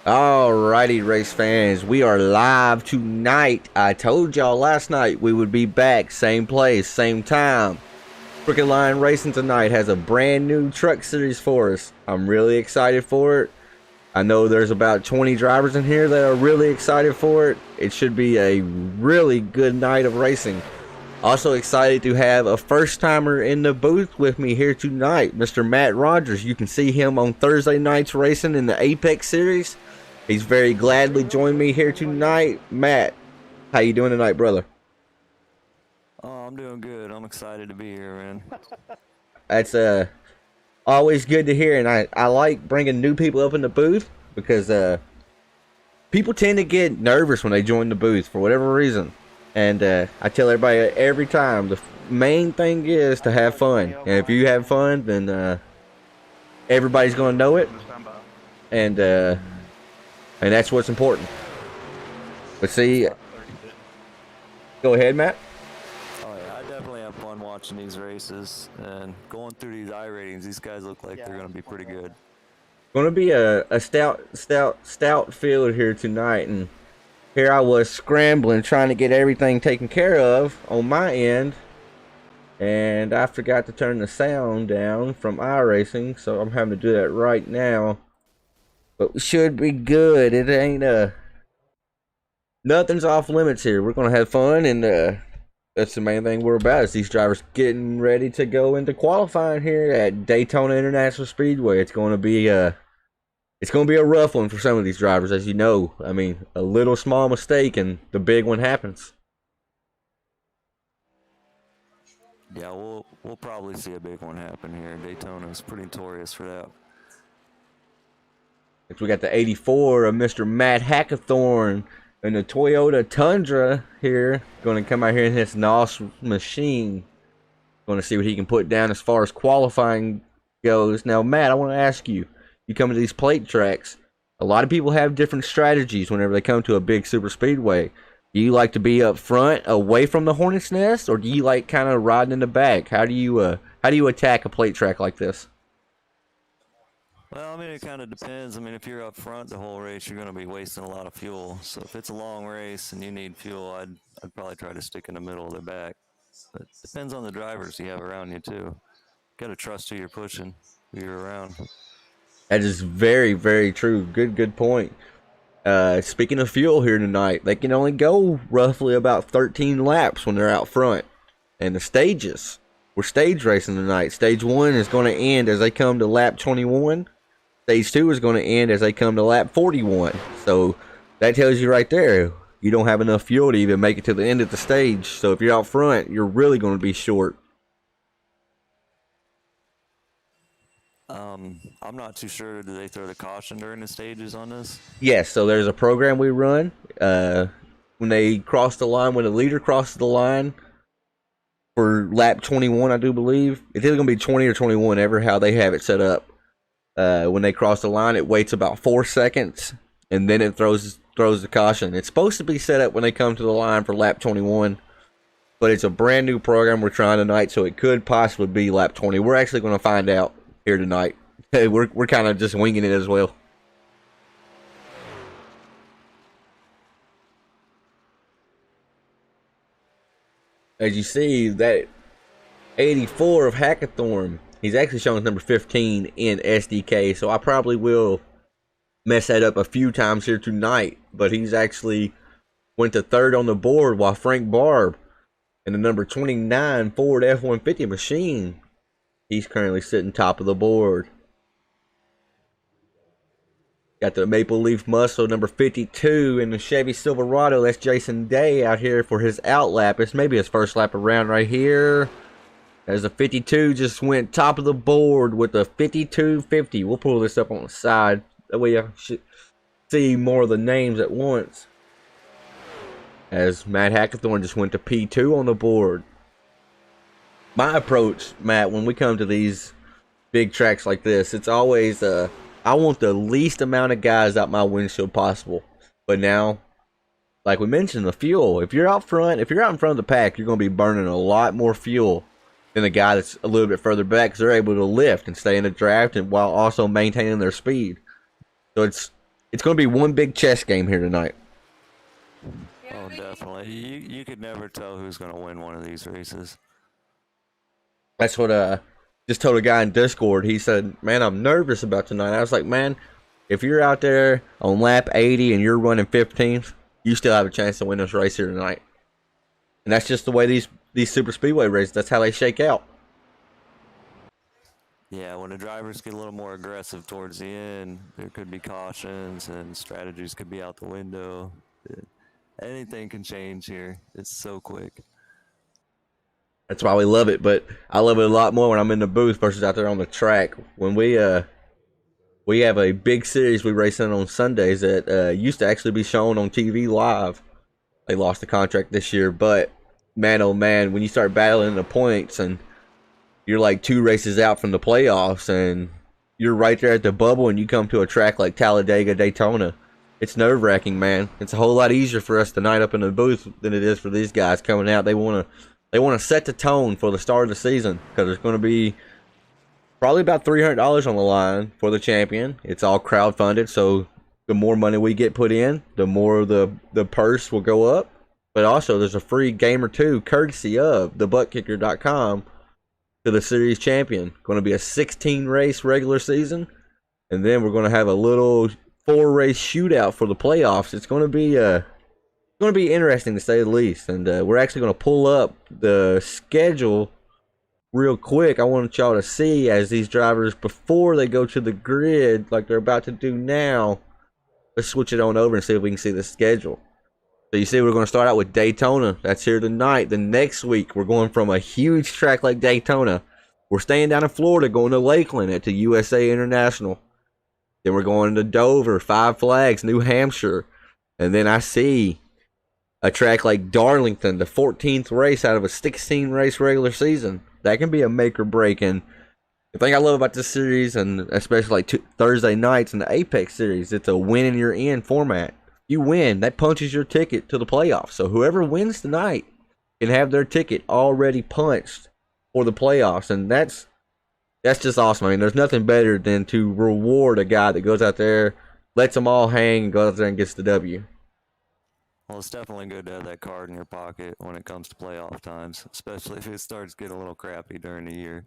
Alrighty, race fans, we are live tonight. I told y'all last night we would be back, same place, same time. Crooked Line Racing tonight has a brand new truck series for us. I'm really excited for it. I know there's about 20 drivers in here that are really excited for it. It should be a really good night of racing. Also excited to have a first timer in the booth with me here tonight, Mr. Matt Rogers. You can see him on Thursday nights racing in the Apex series. He's very gladly joined me here tonight. Matt, how you doing tonight, brother? Oh, I'm doing good. I'm excited to be here, man. That's always good to hear, and I like bringing new people up in the booth because people tend to get nervous when they join the booth for whatever reason. And I tell everybody every time, the main thing is to have fun. And if you have fun, then everybody's going to know it. And that's what's important. But see, go ahead, Matt. Oh yeah, I definitely have fun watching these races and going through these iRatings. These guys look like they're going to be pretty good. Going to be a stout field here tonight, and here I was scrambling trying to get everything taken care of on my end, and I forgot to turn the sound down from iRacing, so I'm having to do that right now. But we should be good. It ain't nothing's off limits here. We're gonna have fun, and that's the main thing we're about. Is these drivers getting ready to go into qualifying here at Daytona International Speedway. It's gonna be a rough one for some of these drivers, as you know. I mean, a little small mistake and the big one happens. Yeah, we'll probably see a big one happen here. Daytona is pretty notorious for that. We got the 84 of Mr. Matt Hackathorn and the Toyota Tundra here. Going to come out here in his NOS machine. Going to see what he can put down as far as qualifying goes. Now, Matt, I want to ask you. You come to these plate tracks. A lot of people have different strategies whenever they come to a big super speedway. Do you like to be up front, away from the hornet's nest, or do you like kind of riding in the back? How do you attack a plate track like this? Well, I mean, it kind of depends. I mean, if you're up front the whole race, you're going to be wasting a lot of fuel. So if it's a long race and you need fuel, I'd probably try to stick in the middle of the back. But it depends on the drivers you have around you too. Got to trust who you're pushing, who you're around. That is very, very true. Good point. Speaking of fuel here tonight, they can only go roughly about 13 laps when they're out front. And the stages, we're stage racing tonight. Stage 1 is going to end as they come to lap 21. Stage 2 is going to end as they come to lap 41. So that tells you right there, you don't have enough fuel to even make it to the end of the stage. So if you're out front, you're really going to be short. I'm not too sure. Do they throw the caution during the stages on this? Yes, so there's a program we run. When they cross the line, when the leader crosses the line for lap 21, I do believe. It's either going to be 20 or 21, ever how they have it set up. When they cross the line, it waits about 4 seconds, and then it throws the caution. It's supposed to be set up when they come to the line for lap 21, but it's a brand new program we're trying tonight, so it could possibly be lap 20. We're actually going to find out here tonight. We're kind of just winging it as well. As you see, that 84 of Hackathorn, he's actually showing number 15 in SDK, so I probably will mess that up a few times here tonight. But he's actually went to third on the board, while Frank Barb in the number 29 Ford F-150 machine, he's currently sitting top of the board. Got the Maple Leaf Muscle number 52 in the Chevy Silverado. That's Jason Day out here for his outlap. It's maybe his first lap around right here. As the 52 just went top of the board with the 5250. We'll pull this up on the side. That way you should see more of the names at once. As Matt Hackathorn just went to P2 on the board. My approach, Matt, when we come to these big tracks like this, it's always I want the least amount of guys out my windshield possible. But now, like we mentioned, the fuel. If you're out in front of the pack, you're going to be burning a lot more fuel than the guy that's a little bit further back, because they're able to lift and stay in the draft and while also maintaining their speed. So it's It's going to be one big chess game here tonight. Oh, definitely. You could never tell who's going to win one of these races. That's what just told a guy in Discord. He said, "Man, I'm nervous about tonight." I was like, "Man, if you're out there on lap 80 and you're running 15th, you still have a chance to win this race here tonight." And that's just the way these super speedway races. That's how they shake out. Yeah, when the drivers get a little more aggressive towards the end, there could be cautions and strategies could be out the window. Anything can change here. It's so quick. That's why we love it. But I love it a lot more when I'm in the booth versus out there on the track. When we have a big series we race in on Sundays that used to actually be shown on TV live. They lost the contract this year, but man, oh man, when you start battling the points and you're like 2 races out from the playoffs and you're right there at the bubble and you come to a track like Talladega, Daytona, it's nerve-wracking, man. It's a whole lot easier for us tonight up in the booth than it is for these guys coming out. They want to set the tone for the start of the season because there's going to be probably about $300 on the line for the champion. It's all crowdfunded, so the more money we get put in, the more the purse will go up. But also, there's a free game or two courtesy of thebuttkicker.com to the series champion. Going to be a 16-race regular season, and then we're going to have a little 4-race shootout for the playoffs. It's going to be interesting to say the least. And we're actually going to pull up the schedule real quick. I want y'all to see as these drivers, before they go to the grid like they're about to do now. Let's switch it on over and see if we can see the schedule. So you see we're going to start out with Daytona. That's here tonight. The next week we're going from a huge track like Daytona. We're staying down in Florida, going to Lakeland at the USA International. Then we're going to Dover, Five Flags, New Hampshire. And then I see a track like Darlington, the 14th race out of a 16-race regular season. That can be a make or break. And the thing I love about this series, and especially like Thursday nights in the Apex series, it's a win and you're in format. You win, that punches your ticket to the playoffs. So whoever wins tonight can have their ticket already punched for the playoffs. And that's just awesome. I mean, there's nothing better than to reward a guy that goes out there, lets them all hang, and goes out there and gets the W. Well, it's definitely good to have that card in your pocket when it comes to playoff times, especially if it starts getting a little crappy during the year.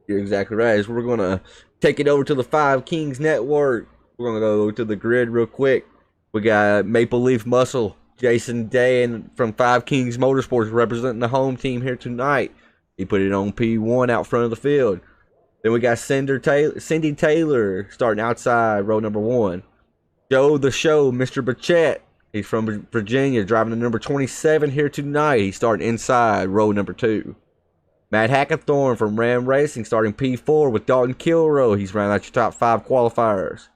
You're exactly right. So we're going to take it over to the Five Kings Network. We're going to go to the grid real quick. We got Maple Leaf Muscle, Jason Day, and from Five Kings Motorsports representing the home team here tonight. He put it on P1 out front of the field. Then we got Cindy Taylor starting outside row number 1. Joe the Show, Mr. Bachette. He's from Virginia, driving the number 27 here tonight. He's starting inside row number 2. Matt Hackathorn from Ram Racing starting P4 with Dalton Kilrow. He's rounding out your top 5 qualifiers.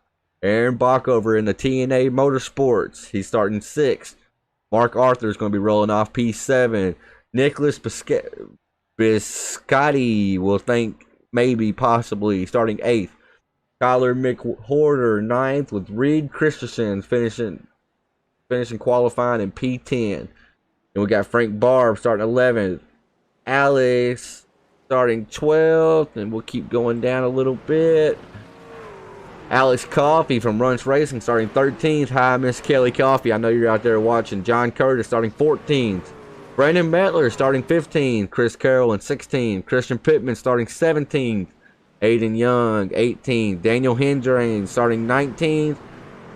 Aaron Bockover in the TNA Motorsports. He's starting 6th. Mark Arthur is going to be rolling off P7. Nicholas Biscotti will think maybe possibly starting 8th. Kyler McHorder 9th with Reed Christensen finishing qualifying in P10. And we got Frank Barb starting 11th. Alex starting 12th. And we'll keep going down a little bit. Alex Coffey from Runts Racing starting 13th. Hi, Miss Kelly Coffey. I know you're out there watching. John Curtis starting 14th. Brandon Mettler starting 15th. Chris Carroll in 16th. Christian Pittman starting 17th. Aiden Young 18th. Daniel Hendrain starting 19th.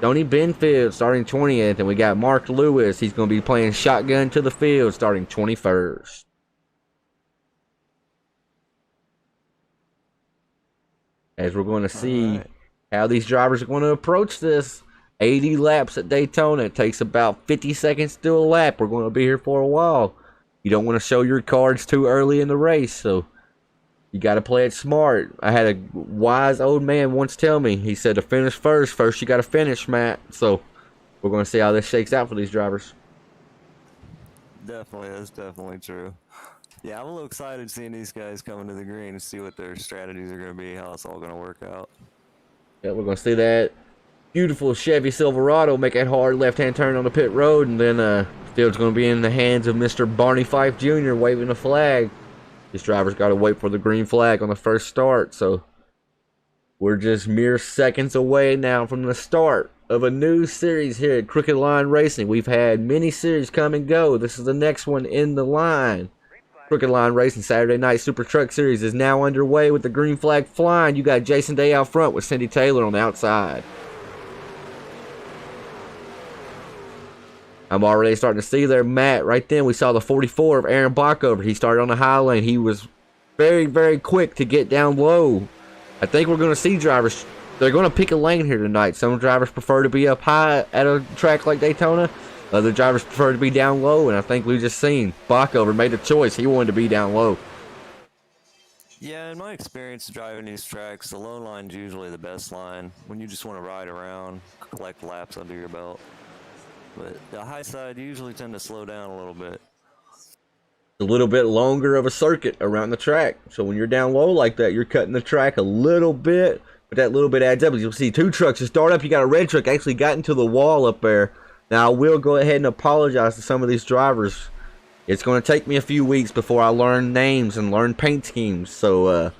Tony Benfield starting 20th. And we got Mark Lewis. He's going to be playing shotgun to the field starting 21st. As we're going to see how these drivers are going to approach this. 80 laps at Daytona. It takes about 50 seconds to do a lap. We're going to be here for a while. You don't want to show your cards too early in the race, so you got to play it smart. I had a wise old man once tell me, he said to finish first you got to finish, Matt. So we're going to see how this shakes out for these drivers. Definitely, that's definitely true. Yeah, I'm a little excited seeing these guys coming to the green and see what their strategies are going to be, how it's all going to work out. Yeah, we're going to see that beautiful Chevy Silverado make that hard left-hand turn on the pit road, and then field's going to be in the hands of Mr. Barney Fife Jr. waving the flag. This driver's got to wait for the green flag on the first start, so we're just mere seconds away now from the start of a new series here at Crooked Line Racing. We've had many series come and go. This is the next one in the line. Crooked Line Racing Saturday Night Super Truck Series is now underway with the green flag flying. You got Jason Day out front with Cindy Taylor on the outside. I'm already starting to see there, Matt. Right then, we saw the 44 of Aaron Bockover. He started on the high lane. He was very, very quick to get down low. I think we're going to see drivers. They're going to pick a lane here tonight. Some drivers prefer to be up high at a track like Daytona. Other drivers prefer to be down low, and I think we've just seen Bockover made a choice. He wanted to be down low. Yeah, in my experience driving these tracks, the low line's usually the best line when you just want to ride around, collect laps under your belt. But the high side, you usually tend to slow down a little bit. A little bit longer of a circuit around the track. So when you're down low like that, you're cutting the track a little bit, but that little bit adds up. As you'll see, two trucks to start up. You got a red truck actually got into the wall up there. Now, I will go ahead and apologize to some of these drivers. It's going to take me a few weeks before I learn names and learn paint schemes. So,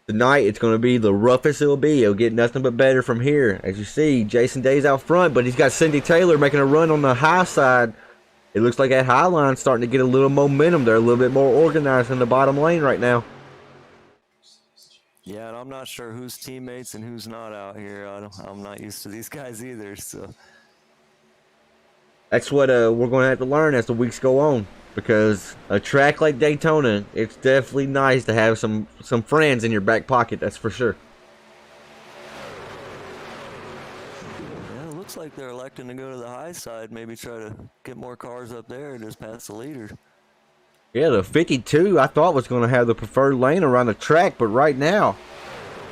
tonight, it's going to be the roughest it'll be. It'll get nothing but better from here. As you see, Jason Day's out front, but he's got Cindy Taylor making a run on the high side. It looks like that high line's starting to get a little momentum. They're a little bit more organized in the bottom lane right now. Yeah, and I'm not sure who's teammates and who's not out here. I'm not used to these guys either, so... That's what we're going to have to learn as the weeks go on, because a track like Daytona, it's definitely nice to have some friends in your back pocket, that's for sure. Yeah, it looks like they're electing to go to the high side, maybe try to get more cars up there and just pass the leader. Yeah, the 52 I thought was going to have the preferred lane around the track, but right now,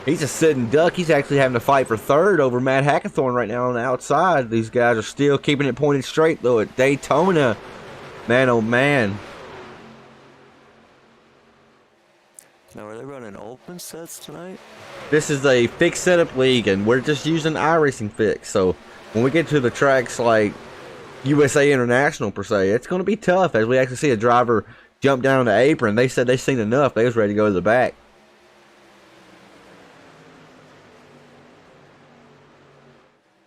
he's a sitting duck. He's actually having to fight for third over Matt Hackathorn right now on the outside. These guys are still keeping it pointed straight, though, at Daytona. Man, oh, man. Now, are they running open sets tonight? This is a fixed setup league, and we're just using iRacing fix. So when we get to the tracks like USA International, per se, it's going to be tough as we actually see a driver jump down on the apron. They said they seen enough. They was ready to go to the back.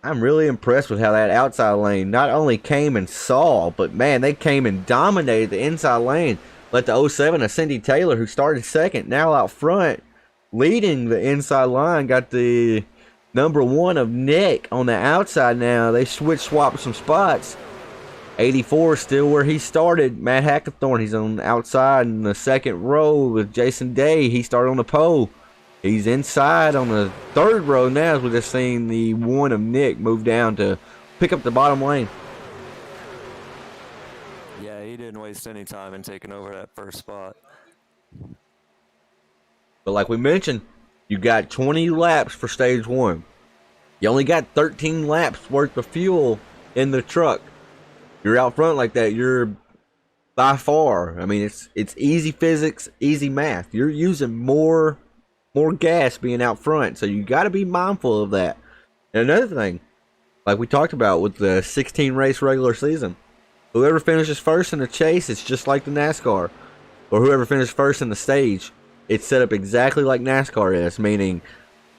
I'm really impressed with how that outside lane not only came and saw, but man, they came and dominated the inside lane. Let the 07 of Cindy Taylor, who started second, now out front, leading the inside line. Got the number 1 of Nick on the outside now. They swapped some spots. 84 still where he started. Matt Hackathorn, he's on the outside in the second row with Jason Day. He started on the pole. He's inside on the third row now as we've just seen the 1 of Nick move down to pick up the bottom lane. Yeah, he didn't waste any time in taking over that first spot. But like we mentioned, you got 20 laps for stage 1. You only got 13 laps worth of fuel in the truck. You're out front like that, you're by far, I mean, it's easy physics, easy math. You're using more gas being out front, so you got to be mindful of that. And another thing, like we talked about with the 16 race regular season, whoever finishes first in the chase, it's just like the NASCAR, or whoever finishes first in the stage, it's set up exactly like NASCAR is, meaning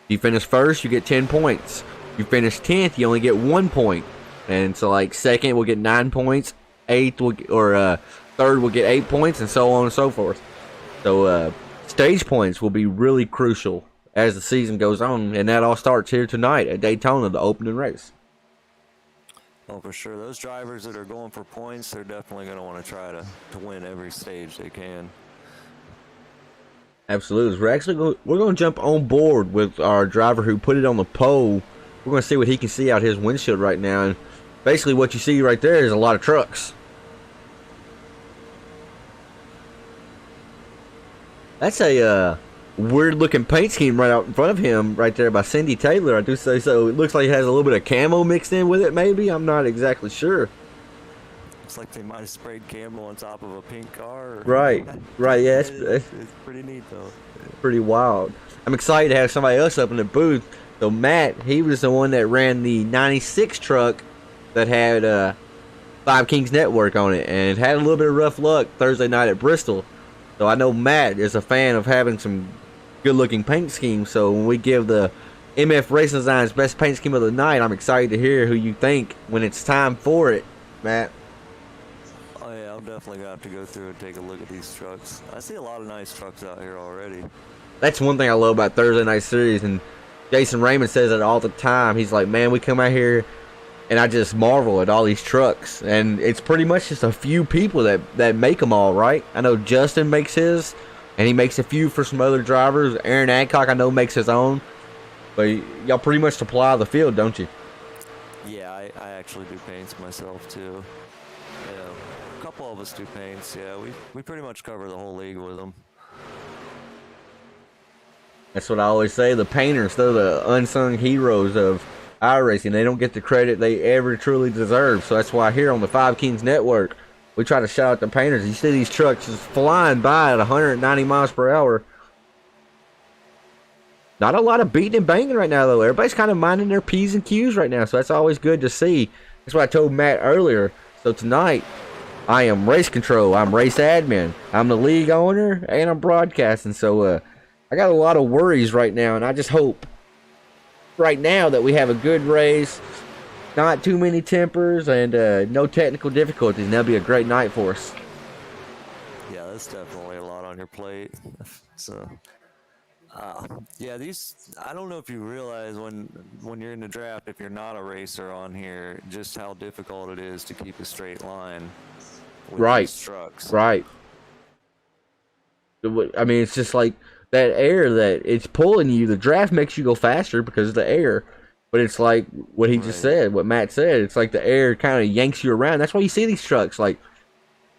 you finish first, you get 10 points. You finish 10th, you only get 1 point. And so like second will get 9 points, third will get 8 points, and so on and so forth. So stage points will be really crucial as the season goes on, and that all starts here tonight at Daytona, the opening race. Oh, for sure. Those drivers that are going for points, they're definitely going to want to try to win every stage they can. Absolutely. We're going to jump on board with our driver who put it on the pole. We're going to see what he can see out his windshield right now. And basically what you see right there is a lot of trucks. That's a weird looking paint scheme right out in front of him right there by Cindy Taylor. I do say so. It looks like it has a little bit of camo mixed in with it maybe. I'm not exactly sure. Looks like they might have sprayed camo on top of a pink car. Right, yeah. It's pretty neat though. Pretty wild. I'm excited to have somebody else up in the booth. So Matt, he was the one that ran the 96 truck that had Five Kings Network on it and had a little bit of rough luck Thursday night at Bristol. So I know Matt is a fan of having some good looking paint schemes. So when we give the MF Racing Design's best paint scheme of the night. I'm excited to hear who you think when it's time for it, Matt. Oh yeah, I'm definitely gonna have to go through and take a look at these trucks. I see a lot of nice trucks out here already. That's one thing I love about Thursday Night Series, and Jason Raymond says it all the time. He's like, man, we come out here and I just marvel at all these trucks, and it's pretty much just a few people that make them all, right? I know Justin makes his, and he makes a few for some other drivers. Aaron Adcock, I know, makes his own, but y'all pretty much supply the field, don't you? Yeah, I actually do paints myself too. Yeah, a couple of us do paints. Yeah, we pretty much cover the whole league with them. That's what I always say. The painters, they're the unsung heroes of iRacing. They don't get the credit they ever truly deserve. So that's why here on the Five Kings Network, we try to shout out the painters. You see these trucks just flying by at 190 miles per hour. Not a lot of beating and banging right now, though. Everybody's kind of minding their P's and Q's right now. So that's always good to see. That's what I told Matt earlier. So tonight, I am race control. I'm race admin. I'm the league owner, and I'm broadcasting. So I got a lot of worries right now, and I just hope right now that we have a good race, not too many tempers, and no technical difficulties, and that'll be a great night for us. Yeah, that's definitely a lot on your plate. So, yeah, I don't know if you realize when you're in the draft, if you're not a racer on here, just how difficult it is to keep a straight line with these trucks. Right. I mean, it's just like that air that it's pulling you. The draft makes you go faster because of the air, but it's like what he just said, what Matt said. It's like the air kind of yanks you around. That's why you see these trucks, like,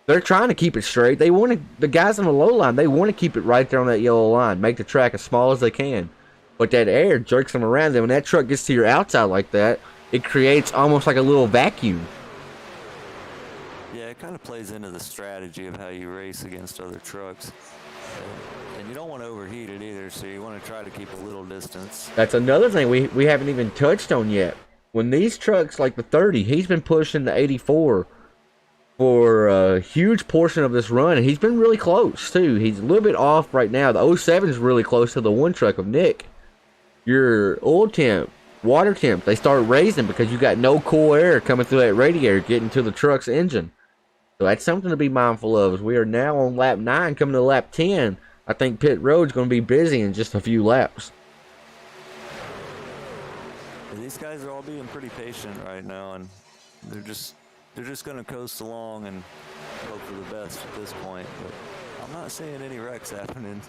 they're trying to keep it straight. They want to, the guys on the low line, they want to keep it right there on that yellow line, make the track as small as they can. But that air jerks them around. And when that truck gets to your outside like that, it creates almost like a little vacuum. Yeah, it kind of plays into the strategy of how you race against other trucks. And you don't want to overheat it either, so you want to try to keep a little distance. That's another thing we haven't even touched on yet. When these trucks, like the 30, he's been pushing the 84 for a huge portion of this run, and he's been really close, too. He's a little bit off right now. The 07 is really close to the one truck of Nick. Your oil temp, water temp, they start raising because you got no cool air coming through that radiator getting to the truck's engine. So that's something to be mindful of. As we are now on lap 9, coming to lap 10. I think pit road's going to be busy in just a few laps. And these guys are all being pretty patient right now, and they're just going to coast along and hope for the best at this point. But I'm not seeing any wrecks happening.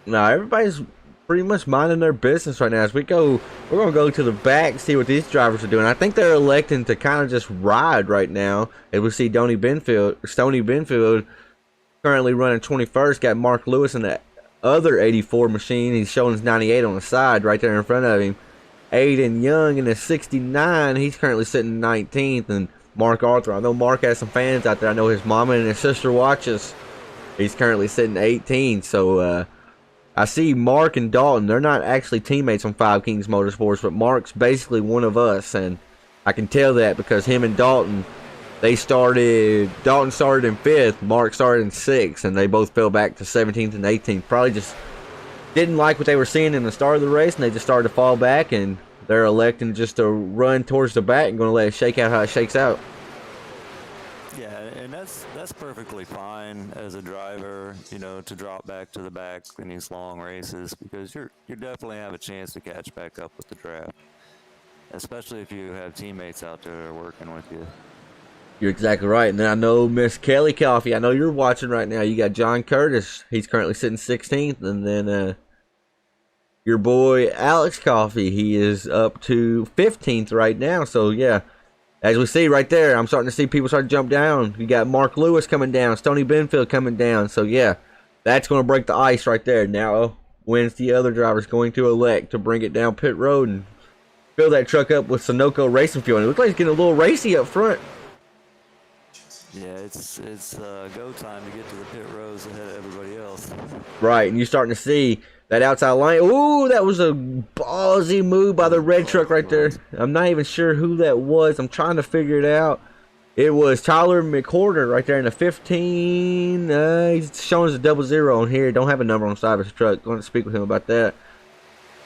No, everybody's pretty much minding their business right now. As we go, we're going to go to the back and see what these drivers are doing. I think they're electing to kind of just ride right now. As we see Stony Benfield currently running 21st, got Mark Lewis in the other 84 machine. He's showing his 98 on the side right there in front of him. Aiden Young in the 69, he's currently sitting 19th, and Mark Arthur. I know Mark has some fans out there. I know his mama and his sister watches. He's currently sitting 18, so I see Mark and Dalton. They're not actually teammates on Five Kings Motorsports, but Mark's basically one of us, and I can tell that because him and Dalton, Dalton started in 5th, Mark started in 6th, and they both fell back to 17th and 18th. Probably just didn't like what they were seeing in the start of the race, and they just started to fall back, and they're electing just to run towards the back and going to let it shake out how it shakes out. Yeah, and that's perfectly fine as a driver, to drop back to the back in these long races, because you definitely have a chance to catch back up with the draft, especially if you have teammates out there that are working with you. You're exactly right. And then I know Miss Kelly Coffee, I know you're watching right now. You got John Curtis. He's currently sitting 16th. And then your boy Alex Coffee, he is up to 15th right now. So, yeah, as we see right there, I'm starting to see people start to jump down. You got Mark Lewis coming down, Stony Benfield coming down. So, yeah, that's going to break the ice right there. Now, when's the other drivers going to elect to bring it down pit road and fill that truck up with Sunoco racing fuel? And it looks like it's getting a little racy up front. Yeah, it's go time to get to the pit rows ahead of everybody else. Right, and you're starting to see that outside line. Ooh, that was a ballsy move by the red truck right there. I'm not even sure who that was. I'm trying to figure it out. It was Tyler McCorder right there in the 15. He's showing us a 00 on here. Don't have a number on the side of his truck. Going to speak with him about that.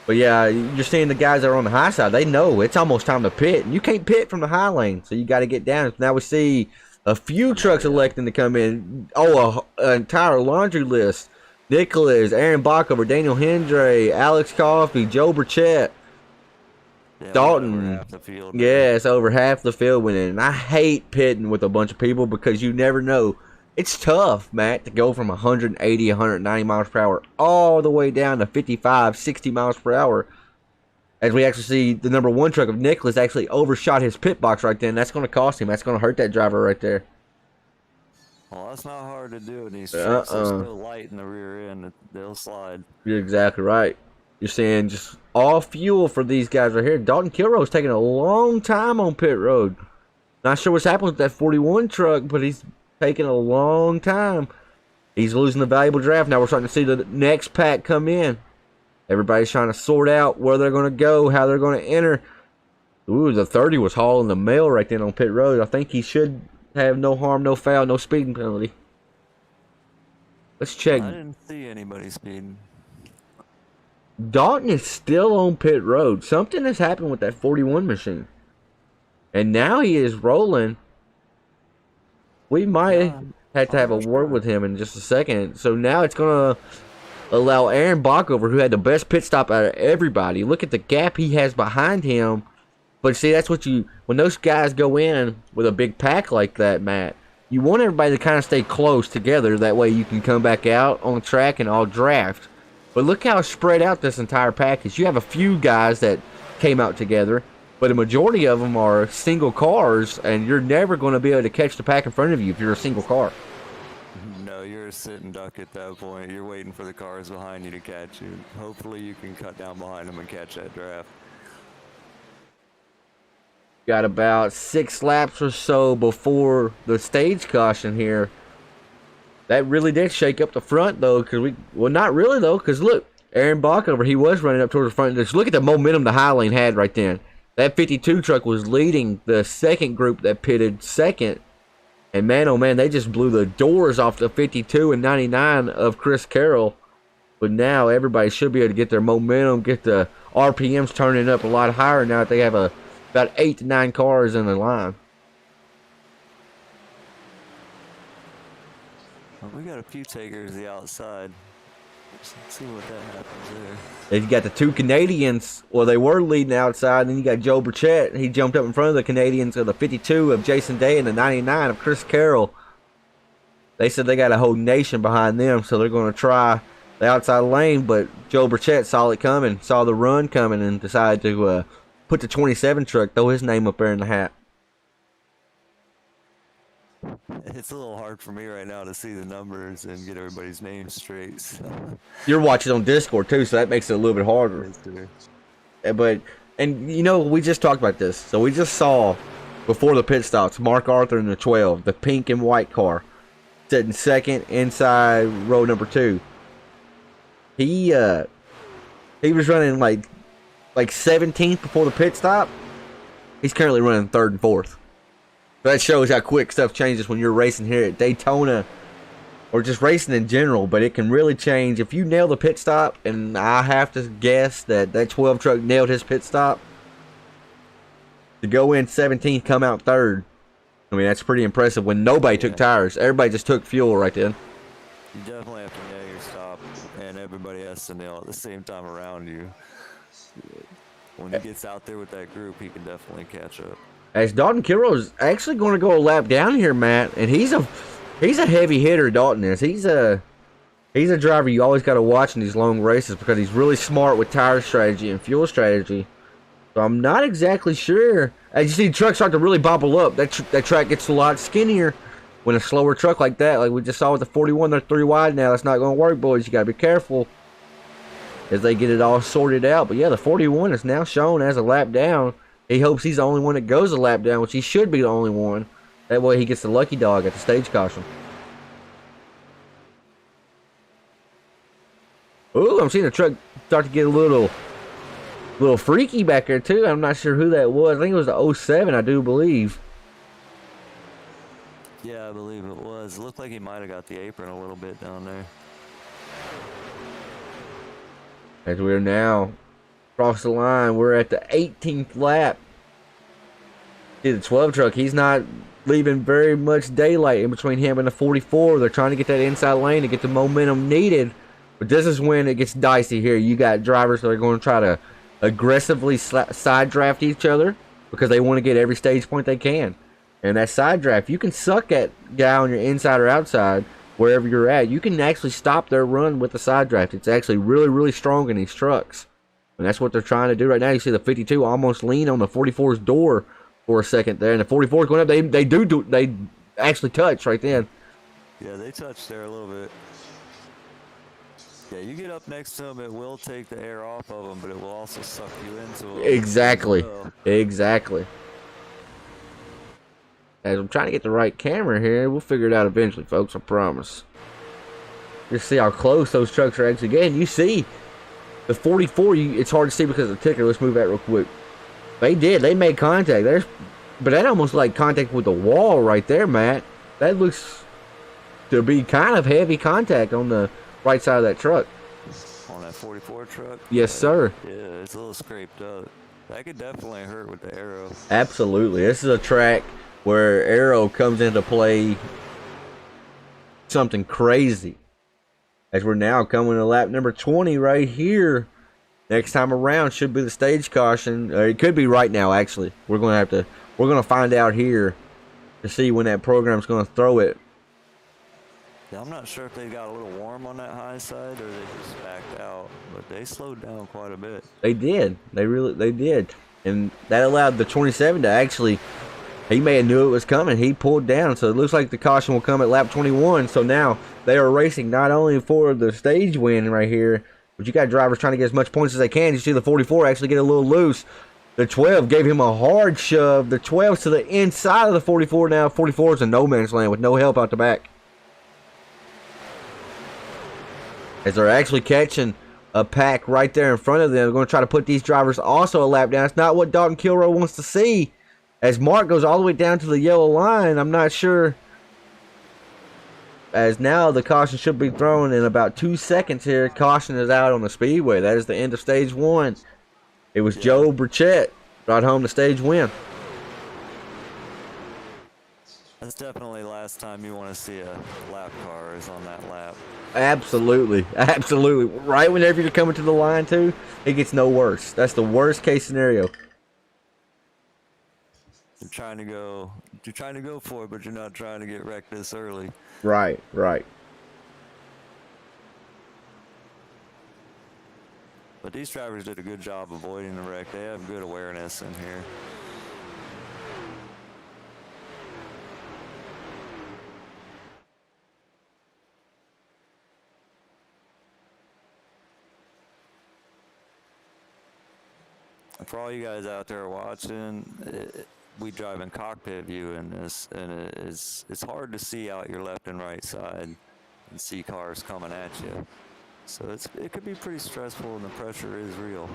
But yeah, you're seeing the guys that are on the high side. They know it's almost time to pit. And you can't pit from the high lane, so you got to get down. Now we see a few trucks electing to come in. Oh, an entire laundry list. Nicholas, Aaron Bockover, Daniel Hendry, Alex Coffey, Joe Burchett, Yeah, Dalton. half the field, Yeah, it's over half the field winning. And I hate pitting with a bunch of people because you never know. It's tough, Matt, to go from 180, 190 miles per hour all the way down to 55, 60 miles per hour. As we actually see the number one truck of Nicholas actually overshot his pit box right then. That's going to cost him. That's going to hurt that driver right there. Well, that's not hard to do. And these trucks are so light in the rear end that they'll slide. You're exactly right. You're seeing just all fuel for these guys right here. Dalton Kilroy's taking a long time on pit road. Not sure what's happened with that 41 truck, but he's taking a long time. He's losing the valuable draft. Now we're starting to see the next pack come in. Everybody's trying to sort out where they're going to go, how they're going to enter. Ooh, the 30 was hauling the mail right then on pit road. I think he should have no harm, no foul, no speeding penalty. Let's check. I didn't see anybody speeding. Dalton is still on pit road. Something has happened with that 41 machine. And now he is rolling. We might have to have a word with him in just a second. So now it's going to allow Aaron Bockover, who had the best pit stop out of everybody. Look at the gap he has behind him. But see, that's what when those guys go in with a big pack like that, Matt, you want everybody to kind of stay close together. That way you can come back out on the track and all draft. But look how spread out this entire pack is. You have a few guys that came out together, but a majority of them are single cars, and you're never going to be able to catch the pack in front of you if you're a single car. No, you're a sit and duck at that point. You're waiting for the cars behind you to catch you. Hopefully you can cut down behind them and catch that draft. Got about 6 laps or so before the stage caution here. That really did shake up the front, though, because well, not really, though, because look, Aaron Bockover, he was running up towards the front. Just look at the momentum the high lane had right then. That 52 truck was leading the second group that pitted second. And man, oh man, they just blew the doors off the 52 and 99 of Chris Carroll. But now everybody should be able to get their momentum, get the RPMs turning up a lot higher now that they have about 8 to 9 cars in the line. Well, we got a few takers the outside. Let's see what that happens there. And you got the 2 Canadians, well, they were leading outside. And then you got Joe Burchett. He jumped up in front of the Canadians of the 52 of Jason Day and the 99 of Chris Carroll. They said they got a whole nation behind them, so they're going to try the outside lane. But Joe Burchett saw it coming, saw the run coming, and decided to put the 27 truck, throw his name up there in the hat. It's a little hard for me right now to see the numbers and get everybody's names straight. So. You're watching on Discord too, so that makes it a little bit harder. But you know, we just talked about this. So we just saw before the pit stops, Mark Arthur in the 12, the pink and white car, sitting second inside row number 2. He was running like 17th before the pit stop. He's currently running 3rd and 4th. That shows how quick stuff changes when you're racing here at Daytona or just racing in general, but it can really change. If you nail the pit stop, and I have to guess that 12 truck nailed his pit stop, to go in 17th, come out 3rd, I mean, that's pretty impressive when nobody took tires. Everybody just took fuel right then. You definitely have to nail your stop, and everybody has to nail at the same time around you. When he gets out there with that group, he can definitely catch up. As Dalton Kilroy is actually going to go a lap down here, Matt, and he's a heavy hitter. Dalton is. He's a driver you always got to watch in these long races because he's really smart with tire strategy and fuel strategy. So I'm not exactly sure. As you see, trucks start to really bobble up. That track gets a lot skinnier when a slower truck like that, like we just saw with the 41, they're 3 wide now. That's not going to work, boys. You got to be careful as they get it all sorted out. But yeah, the 41 is now shown as a lap down. He hopes he's the only one that goes a lap down, which he should be the only one. That way he gets the lucky dog at the stage caution. Ooh, I'm seeing the truck start to get a little freaky back there too. I'm not sure who that was. I think it was the 07, I do believe. Yeah, I believe it was. It looked like he might have got the apron a little bit down there. As we're now Across the line, we're at the 18th lap. See the 12 truck, he's not leaving very much daylight in between him and the 44. They're trying to get that inside lane to get the momentum needed. But this is when it gets dicey here. You got drivers that are going to try to aggressively side draft each other because they want to get every stage point they can. And that side draft, you can suck at guy on your inside or outside, wherever you're at. You can actually stop their run with the side draft. It's actually really, really strong in these trucks. And that's what they're trying to do right now. You see the 52 almost lean on the 44's door for a second there. And the 44's going up. They actually touch right then. Yeah, they touched there a little bit. Yeah, you get up next to them, it will take the air off of them, but it will also suck you into it. Exactly. Well. Exactly. As I'm trying to get the right camera here, we'll figure it out eventually, folks, I promise. Just see how close those trucks are actually getting. You see, the 44, it's hard to see because of the ticker. Let's move that real quick. They made contact. But that almost like contact with the wall right there, Matt. That looks to be kind of heavy contact on the right side of that truck. On that 44 truck? Yes, sir. Yeah, it's a little scraped up. That could definitely hurt with the aero. Absolutely. This is a track where aero comes into play something crazy. As we're now coming to lap number 20 right here. Next time around should be the stage caution. It could be right now, actually. We're going to find out here to see when that program's going to throw it. Yeah, I'm not sure if they got a little warm on that high side or they just backed out, but they slowed down quite a bit. They did. They did. And that allowed the 27 to actually, he may have knew it was coming. He pulled down, so it looks like the caution will come at lap 21. So now they are racing not only for the stage win right here, but you got drivers trying to get as much points as they can. You see the 44 actually get a little loose. The 12 gave him a hard shove. The 12's to the inside of the 44 now. 44 is in no man's land with no help out the back. As they're actually catching a pack right there in front of them. They're going to try to put these drivers also a lap down. It's not what Dalton Kilroy wants to see. As Mark goes all the way down to the yellow line, I'm not sure. As now the caution should be thrown in about 2 seconds here. Caution is out on the speedway. That is the end of stage one. It was Joe Burchett brought home the stage win. That's definitely the last time you want to see a lap car is on that lap. Absolutely. Absolutely. Right whenever you're coming to the line too, it gets no worse. That's the worst case scenario. You're trying to go for it, but you're not trying to get wrecked this early. Right, right. But these drivers did a good job avoiding the wreck. They have good awareness in here. And for all you guys out there watching, we drive in cockpit view in this, and it's hard to see out your left and right side and see cars coming at you. So it could be pretty stressful, and the pressure is real.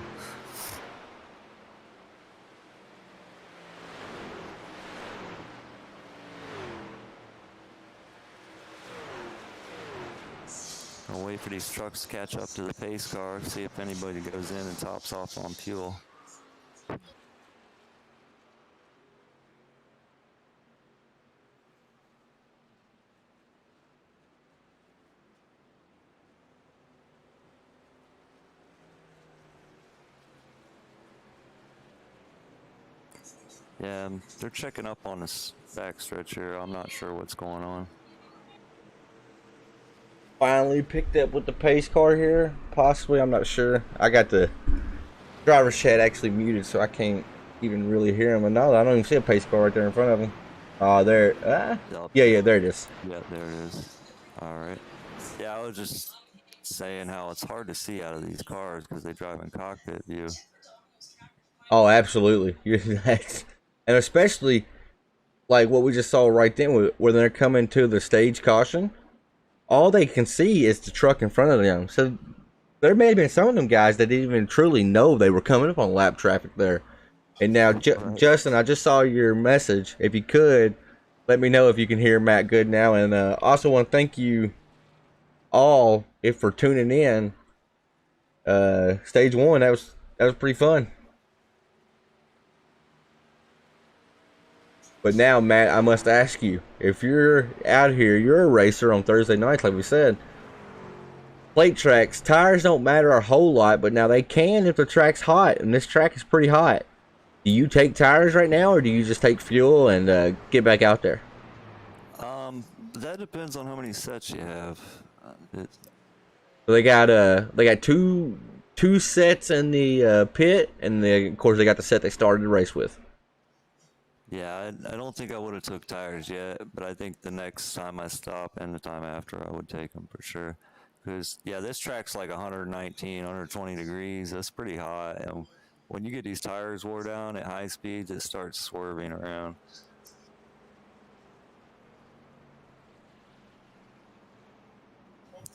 I'll wait for these trucks to catch up to the pace car, see if anybody goes in and tops off on fuel. Yeah, they're checking up on this backstretch here. I'm not sure what's going on. Finally picked up with the pace car here. Possibly, I'm not sure. I got the driver's chat actually muted, so I can't even really hear him. And no, I don't even see a pace car right there in front of him. There. Yeah, there it is. Yeah, there it is. All right. Yeah, I was just saying how it's hard to see out of these cars because they drive in cockpit view. Oh, absolutely. And especially like what we just saw right then, where they're coming to the stage caution. All they can see is the truck in front of them. So there may have been some of them guys that didn't even truly know they were coming up on lap traffic there. And now, Justin, I just saw your message. If you could, let me know if you can hear Matt good now. And also want to thank you all for tuning in. Stage one, that was That was pretty fun. But now, Matt, I must ask you, if you're out here, you're a racer on Thursday nights, like we said. Plate tracks, tires don't matter a whole lot, but now they can if the track's hot, and this track is pretty hot. Do you take tires right now, or do you just take fuel and get back out there? That depends on how many sets you have. It, So they got two sets in the pit, and of course they got the set they started the race with. yeah, I don't think I would have took tires yet, but I think the next time I stop and the time after I would take them for sure. Because yeah, this track's like 119, 120 degrees. That's pretty hot. And when you get these tires wore down at high speeds, it starts swerving around.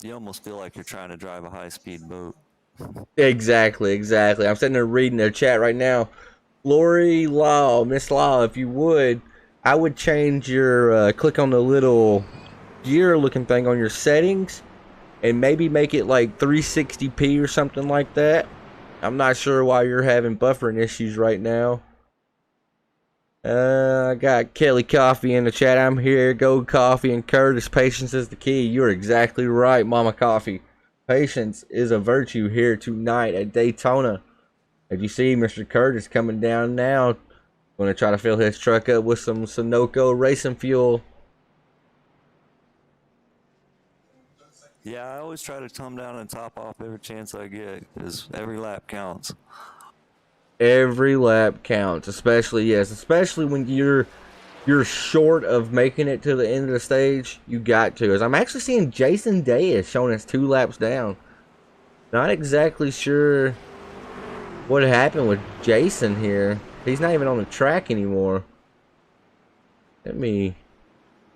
You almost feel like you're trying to drive a high-speed boat. Exactly, exactly. I'm sitting there reading their chat right now. Lori Law, Miss Law, if you would, I would change your click on the little gear looking thing on your settings and maybe make it like 360p or something like that. I'm not sure why you're having buffering issues right now. I got Kelly Coffee in the chat. I'm here. Go Coffee and Curtis. Patience is the key. You're exactly right, Mama Coffee. Patience is a virtue here tonight at Daytona. As you see, Mr. Curtis coming down now. Going to try to fill his truck up with some Sunoco racing fuel. Yeah, I always try to come down and top off every chance I get because every lap counts. Every lap counts, especially when you're short of making it to the end of the stage. You got to. As I'm actually seeing Jason Day is showing us 2 laps down. Not exactly sure what happened with Jason here. He's not even on the track anymore. Let me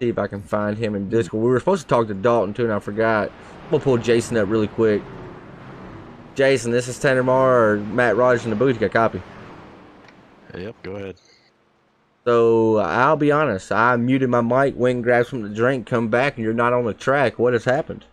see if I can find him in Discord. We were supposed to talk to Dalton too, and I forgot. I'm gonna pull Jason up really quick. Jason, this is Tanner Marr or Matt Rogers in the booth. You got a copy? Yep, go ahead. So I'll be honest. I muted my mic, went and grabbed something to drink, come back, and you're not on the track. What has happened?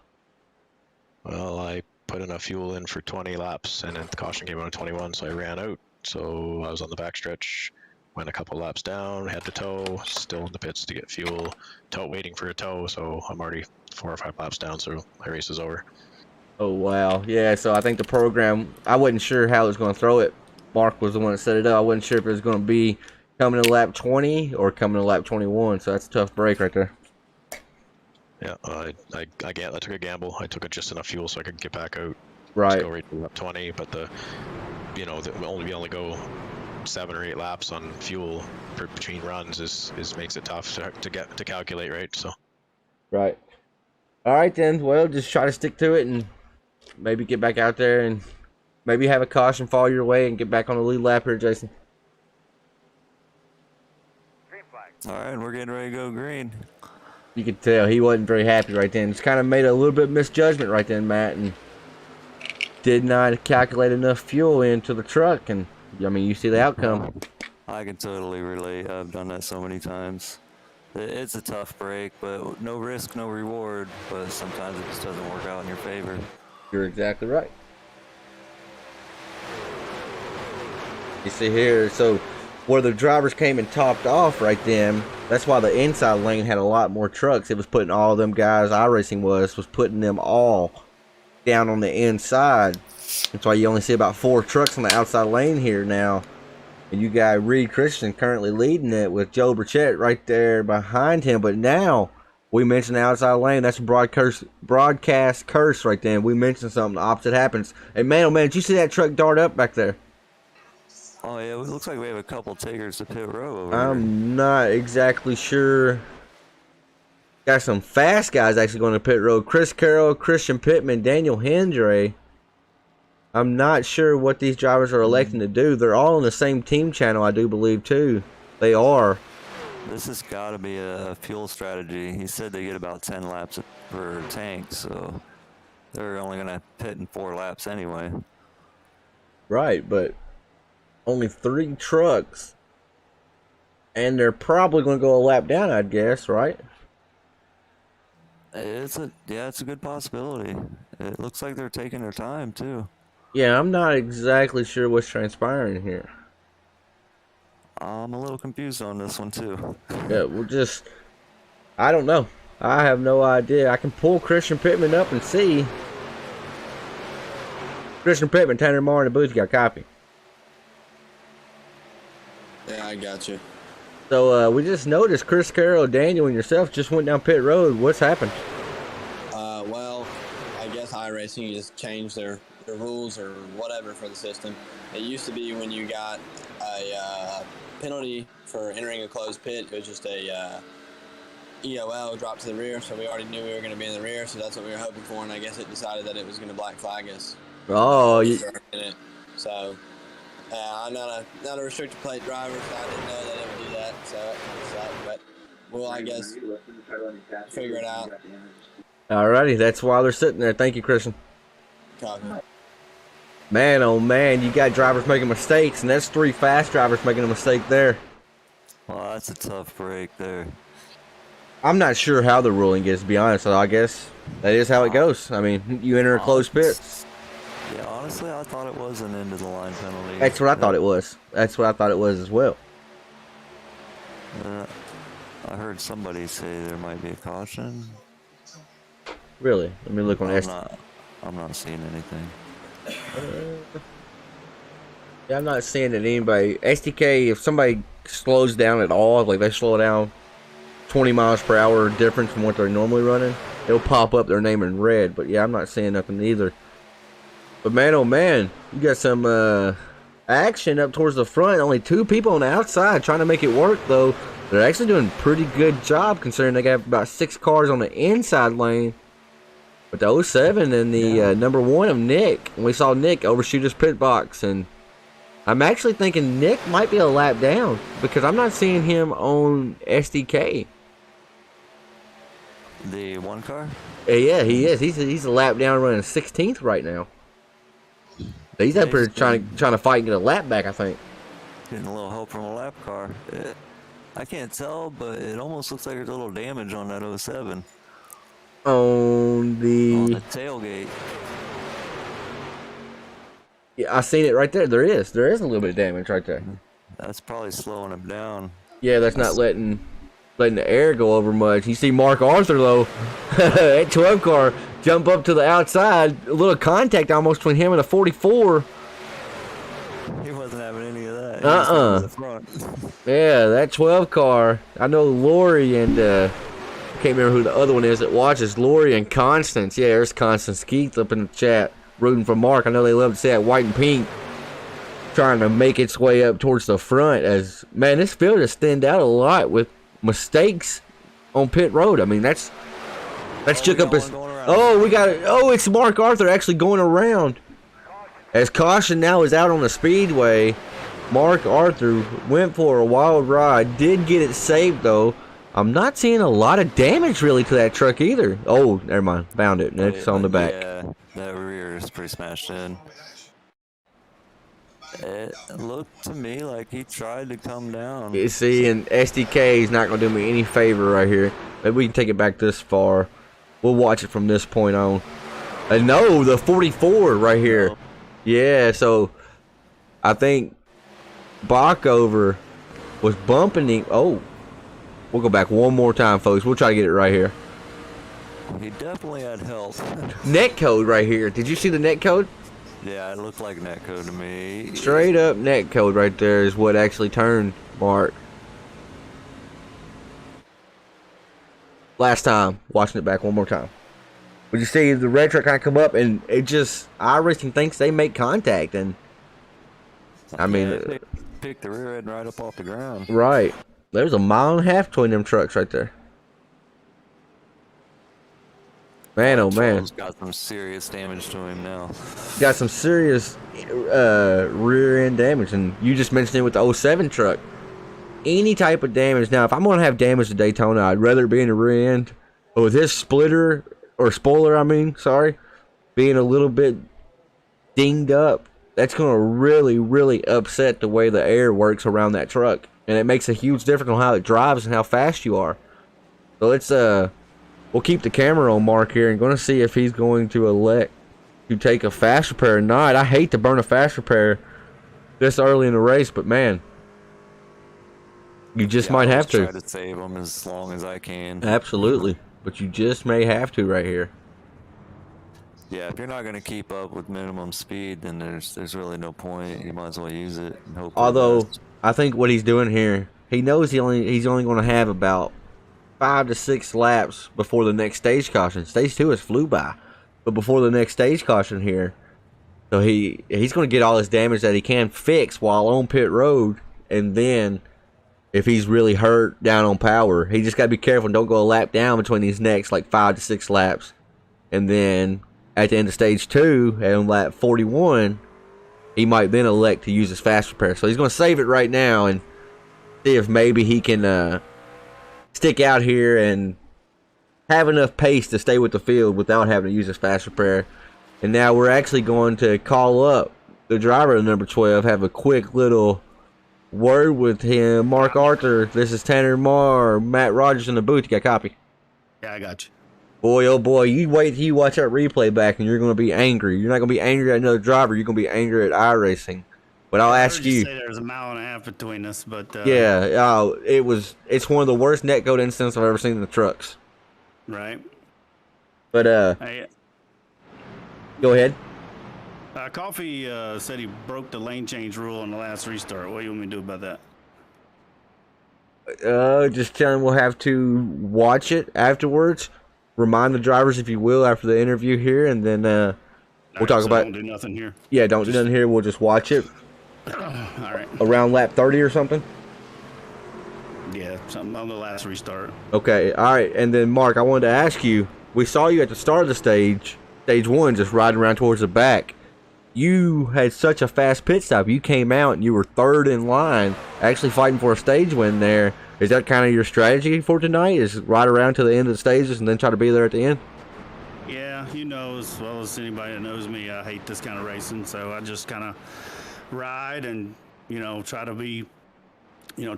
Well, I put enough fuel in for 20 laps, and then the caution came out at 21, so I ran out. So I was on the backstretch, went a couple laps down, had to tow, still in the pits to get fuel, waiting for a tow. So I'm already 4 or 5 laps down, so my race is over. Oh, wow. Yeah, so I think the program, I wasn't sure how it was going to throw it. Mark was the one that set it up. I wasn't sure if it was going to be coming to lap 20 or coming to lap 21, so that's a tough break right there. Yeah, I took a gamble. I took just enough fuel so I could get back out. Right. Go right to lap 20, but we only go 7 or 8 laps on fuel between runs is makes it tough to calculate, right? So. Right. All right then. Well, just try to stick to it and maybe get back out there and maybe have a caution fall your way and get back on the lead lap here, Jason. All right, we're getting ready to go green. You could tell he wasn't very happy right then. Just kind of made a little bit of misjudgment right then, Matt, and did not calculate enough fuel into the truck. And I mean, you see the outcome. I can totally relate. I've done that so many times. It's a tough break, but no risk, no reward. But sometimes it just doesn't work out in your favor. You're exactly right. You see here, so where the drivers came and topped off right then, that's why the inside lane had a lot more trucks. It was putting all them guys, iRacing was putting them all down on the inside. That's why you only see about 4 trucks on the outside lane here now. And you got Reed Christian currently leading it with Joe Burchett right there behind him. But now, we mentioned the outside lane. That's a broadcast curse right there. We mentioned something. The opposite happens. And man, oh man, did you see that truck dart up back there? Oh yeah, it looks like we have a couple takers to pit row over I'm not exactly sure. Got some fast guys actually going to pit road. Chris Carroll, Christian Pittman, Daniel Hendry. I'm not sure what these drivers are electing to do. They're all on the same team channel, I do believe, too. They are. This has got to be a fuel strategy. He said they get about 10 laps per tank, so they're only going to pit in 4 laps anyway. Right, but only 3 trucks. And they're probably going to go a lap down, I'd guess, right? It's a good possibility. It looks like they're taking their time, too. Yeah, I'm not exactly sure what's transpiring here. I'm a little confused on this one too. Yeah, I don't know. I have no idea. I can pull Christian Pittman up and see. Christian Pittman, Tanner Moore in the booth, you got a copy. Yeah, I got you. So we just noticed Chris Carroll, Daniel, and yourself just went down pit road. What's happened? Well, I guess iRacing just changed their rules or whatever for the system. It used to be when you got a penalty for entering a closed pit, it was just a EOL drop to the rear, so we already knew we were going to be in the rear, so that's what we were hoping for, and I guess it decided that it was going to black flag us. Oh, So I'm not a restricted plate driver, so I didn't know that it would do that, so it sucked, but we'll, I guess, figure it out. alrighty, that's why they're sitting there. Thank you, Christian. Copy. Man, oh man, you got drivers making mistakes, and that's 3 fast drivers making a mistake there. Well, that's a tough break there. I'm not sure how the ruling is, to be honest. So I guess that is how it goes. I mean, you enter a closed pit. Yeah, honestly, I thought it was an end of the line penalty. That's what I thought it was. That's what I thought it was as well. I heard somebody say there might be a caution. Really? Let me look on I'm not seeing anything. Yeah, I'm not seeing that anybody. SDK, if somebody slows down at all, like they slow down 20 miles per hour difference from what they're normally running, it'll pop up their name in red. But yeah, I'm not seeing nothing either. But man, oh man, you got some action up towards the front. Only 2 people on the outside trying to make it work, though. They're actually doing a pretty good job considering they got about 6 cars on the inside lane. But the 07 and the number 1 of Nick, and we saw Nick overshoot his pit box, and I'm actually thinking Nick might be a lap down because I'm not seeing him on SDK. The 1 car? Yeah, he is. He's a lap down, running 16th right now. He's up here trying to fight and get a lap back, I think. Getting a little help from a lap car. I can't tell, but it almost looks like there's a little damage on that 07. On the tailgate. Yeah, I seen it right there. There is a little bit of damage right there. That's probably slowing him down. Yeah, that's not letting the air go over much. You see Mark Arthur though, that 12 car jump up to the outside. A little contact almost between him and a 44. He wasn't having any of that. He was in the front. Yeah, that 12 car. I know Lori and can't remember who the other one is that watches. Lori and Constance. Yeah, there's Constance Keith up in the chat rooting for Mark. I know they love to see that white and pink trying to make its way up towards the front. As man, this field has thinned out a lot with mistakes on pit road. I mean, that's shook up his. Oh, we got it. Oh, it's Mark Arthur actually going around. As caution now is out on the speedway, Mark Arthur went for a wild ride. Did get it saved though. I'm not seeing a lot of damage really to that truck either. Oh, never mind. Found it. It's on the back. Yeah, that rear is pretty smashed in. It looked to me like he tried to come down. You see, and SDK is not going to do me any favor right here. Maybe we can take it back this far. We'll watch it from this point on. No, the 44 right here. Yeah, so I think Bockover was bumping him. Oh. We'll go back one more time, folks. We'll try to get it right here. He definitely had help. Net code right here. Did you see the net code? Yeah, it looked like net code to me. Straight up net code right there is what actually turned Mark. Last time, watching it back one more time. But you see the red truck kind of come up, and it just, iRacing thinks they make contact, and I mean, pick the rear end right up off the ground. Right. There's a mile and a half between them trucks right there. Man, oh man. He's got some serious damage to him now. Got some serious rear end damage, and you just mentioned it with the 07 truck. Any type of damage. Now, if I'm going to have damage to Daytona, I'd rather it be in the rear end. But with his splitter, or spoiler, I mean, sorry, being a little bit dinged up, that's going to really, really upset the way the air works around that truck. And it makes a huge difference on how it drives and how fast you are. So let's we'll keep the camera on Mark here and going to see if he's going to elect to take a fast repair or not. I hate to burn a fast repair this early in the race, but man, you just might have to. Try to save them as long as I can. Absolutely, but you just may have to right here. Yeah, if you're not going to keep up with minimum speed, then there's really no point. You might as well use it and hope. Although I think what he's doing here, he knows he's only going to have about 5 to 6 laps before the next stage caution. Stage 2 has flew by, but before the next stage caution here, so he's going to get all his damage that he can fix while on pit road, and then if he's really hurt down on power, he just got to be careful and don't go a lap down between these next like 5 to 6 laps, and then at the end of stage 2 and lap 41, he might then elect to use his fast repair. So he's going to save it right now and see if maybe he can stick out here and have enough pace to stay with the field without having to use his fast repair. And now we're actually going to call up the driver of number 12, have a quick little word with him. Mark Arthur, this is Tanner Marr, Matt Rogers in the booth. You got a copy? Yeah, I got you. Boy, oh boy, you wait till you watch that replay back and you're going to be angry. You're not going to be angry at another driver. You're going to be angry at iRacing. But I'll ask you. Say there's a mile and a half between us, but yeah, it's one of the worst netcode incidents I've ever seen in the trucks. Right. But Hey, go ahead. Coffee said he broke the lane change rule on the last restart. What do you want me to do about that? Just tell him we'll have to watch it afterwards. Remind the drivers, if you will, after the interview here, and then we'll talk about. Don't do nothing here. Yeah, don't do nothing here. We'll just watch it. All right. Around lap 30 or something. Yeah, something on the last restart. Okay, all right. And then Mark, I wanted to ask you. We saw you at the start of the stage 1, just riding around towards the back. You had such a fast pit stop. You came out and you were third in line, actually fighting for a stage win there. Is that kind of your strategy for tonight? Is ride around to the end of the stages and then try to be there at the end? Yeah, you know as well as anybody that knows me, I hate this kind of racing. So I just kind of ride and, try to be,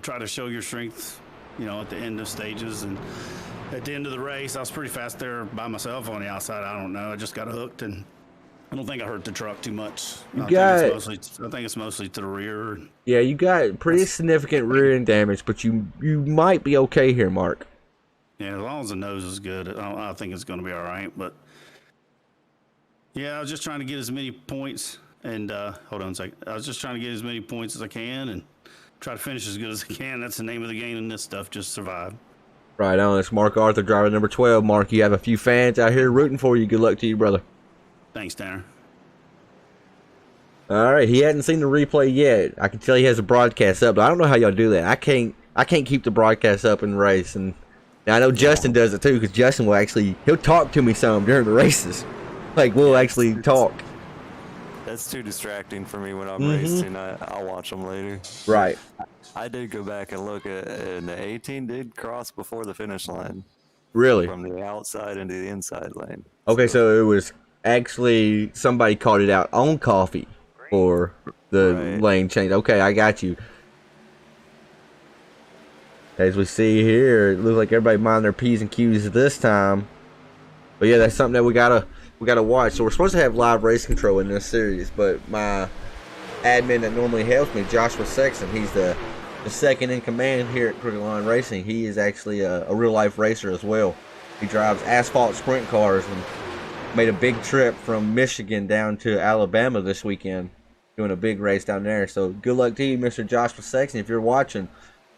try to show your strength, at the end of stages. And at the end of the race, I was pretty fast there by myself on the outside. I don't know. I just got hooked, and I don't think I hurt the truck too much. I think it's mostly to the rear. Yeah, you got pretty significant rear end damage, but you might be okay here, Mark. Yeah, as long as the nose is good, I think it's going to be all right. But yeah, I was just trying to get as many points. And hold on a second. I was just trying to get as many points as I can and try to finish as good as I can. That's the name of the game in this stuff. Just survive. Right on. It's Mark Arthur, driver number 12. Mark, you have a few fans out here rooting for you. Good luck to you, brother. Thanks, Tanner. All right, he hadn't seen the replay yet. I can tell he has a broadcast up, but I don't know how y'all do that. I can't keep the broadcast up in the race, and I know Justin does it too, because Justin he'll talk to me some during the races. Like we'll actually talk. That's too distracting for me when I'm racing. I'll watch them later. Right. I did go back and look at, and the 18 did cross before the finish line. Really? From the outside into the inside lane. Okay, so it was actually somebody called it out on Coffee for the lane change. Okay, I got you. As we see here, it looks like everybody mind their P's and Q's this time. But yeah, that's something that we gotta watch. So we're supposed to have live race control in this series, but my admin that normally helps me, Joshua Sexton, he's the second in command here at Crooked Line Racing. He is actually a real life racer as well. He drives asphalt sprint cars and made a big trip from Michigan down to Alabama this weekend, doing a big race down there. So good luck to you, Mr. Joshua Sexton. If you're watching,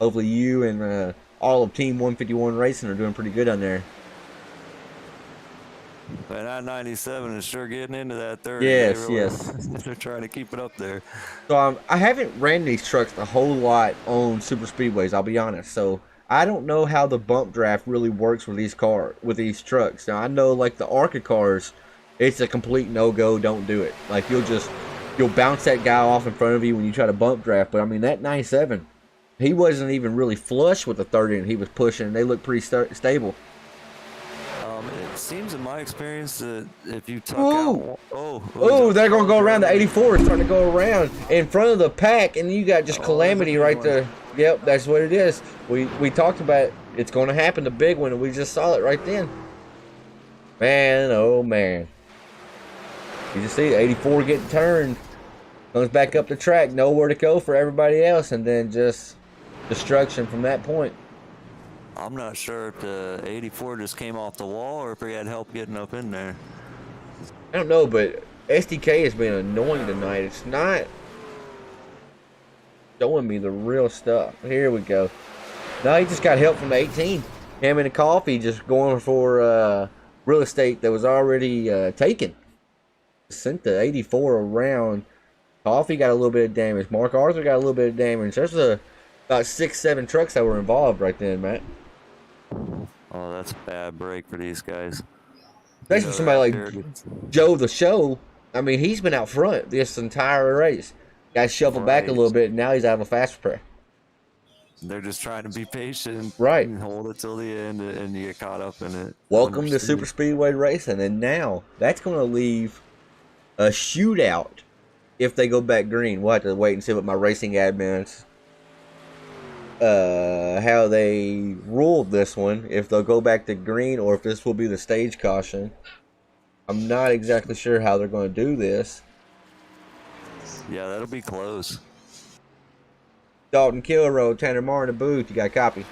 hopefully you and all of Team 151 Racing are doing pretty good on there. And I-97 is sure getting into that third. Yes, They're trying to keep it up there. So I haven't ran these trucks a whole lot on super speedways, I'll be honest. So I don't know how the bump draft really works with these trucks. Now I know like the ARCA cars, it's a complete no-go. Don't do it. Like you'll bounce that guy off in front of you when you try to bump draft. But I mean that 97, he wasn't even really flush with the 30, and he was pushing. They looked pretty stable. It seems in my experience that if you tuck out... Oh, they're going to go around. The 84 is starting to go around in front of the pack, and you got just calamity right there. Yep, that's what it is. We talked about it's going to happen, the big one, and we just saw it right then. Man, oh man. You just see 84 getting turned. Comes back up the track, nowhere to go for everybody else, and then just destruction from that point. I'm not sure if the 84 just came off the wall or if he had help getting up in there. I don't know, but SDK has been annoying tonight. It's not showing me the real stuff. Here we go. No, he just got help from the 18. Him and the coffee just going for real estate that was already taken. Sent the 84 around. Coffee got a little bit of damage. Mark Arthur got a little bit of damage. There's about 6-7 trucks that were involved right then, Matt. Oh, that's a bad break for these guys. Especially somebody like Joe the Show. I mean, he's been out front this entire race. Got shuffled back a little bit, and now he's out of a fast prep. They're just trying to be patient, right? And hold it till the end, and you get caught up in it. Welcome to Super Speedway racing, and now that's going to leave a shootout if they go back green. We'll have to wait and see what my racing admins how they ruled this one, if they'll go back to green or if this will be the stage caution. I'm not exactly sure how they're going to do this. Yeah, that'll be close. Dalton Kilroe, Tanner Marr in the booth. You got a copy?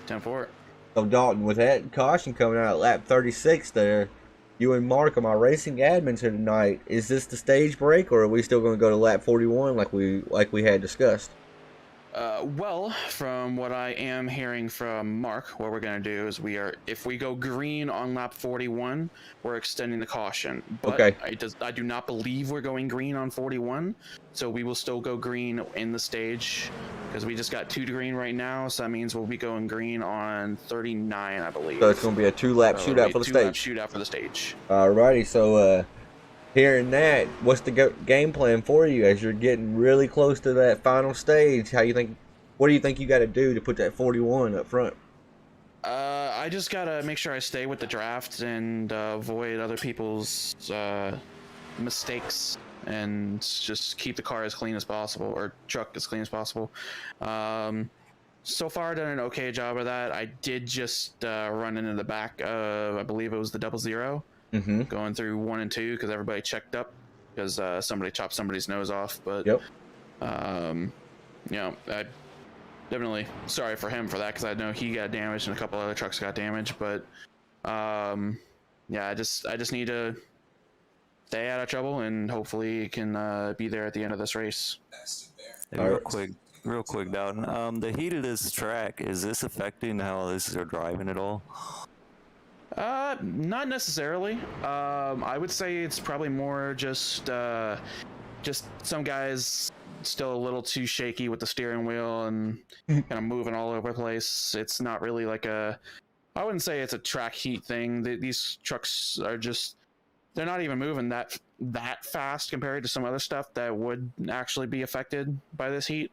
10-4. So Dalton, with that caution coming out at lap 36 there, you and Mark are my racing admins here tonight. Is this the stage break, or are we still going to go to lap 41 like we had discussed? Well, from what I am hearing from Mark, what we're going to do is if we go green on lap 41, we're extending the caution. But okay. I do not believe we're going green on 41, so we will still go green in the stage, because we just got 2 to green right now, so that means we'll be going green on 39, I believe. So it's going to be a 2-lap shootout for the stage. 2-lap shootout for the stage. Alrighty, so hearing that, what's the game plan for you as you're getting really close to that final stage? What do you think you got to do to put that 41 up front? I just gotta make sure I stay with the draft and avoid other people's mistakes, and just keep the car as clean as possible, or truck as clean as possible. So far, I've done an okay job of that. I did just run into the back of, I believe it was the 00. Mm-hmm. Going through 1 and 2 because everybody checked up because somebody chopped somebody's nose off. But yep. I definitely sorry for him for that, because I know he got damaged and a couple other trucks got damaged. But yeah, I just need to stay out of trouble and hopefully can be there at the end of this race. Hey, real quick, Dowden. The heat of this track, is this affecting how this are driving at all? Not necessarily. I would say it's probably more just some guys still a little too shaky with the steering wheel and kind of moving all over the place. It's not really like I wouldn't say it's a track heat thing. These trucks are they're not even moving that fast compared to some other stuff that would actually be affected by this heat.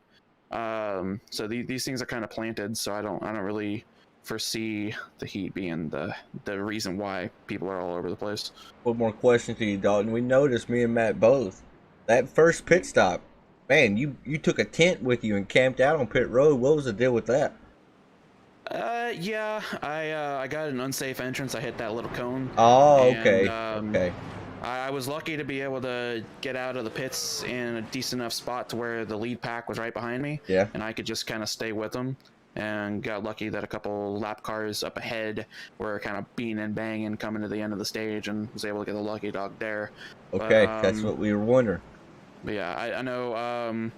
So these things are kind of planted, so I don't really foresee the heat being the reason why people are all over the place. One more question to you, Dalton. We noticed, me and Matt both, that first pit stop, man, you took a tent with you and camped out on pit road. What was the deal with that? Yeah, I got an unsafe entrance. I hit that little cone. Oh, okay. Okay. I was lucky to be able to get out of the pits in a decent enough spot to where the lead pack was right behind me. Yeah. And I could just kind of stay with them. And got lucky that a couple lap cars up ahead were kind of beating and banging coming to the end of the stage, and was able to get the lucky dog there. Okay, that's what we were wondering. But yeah, I know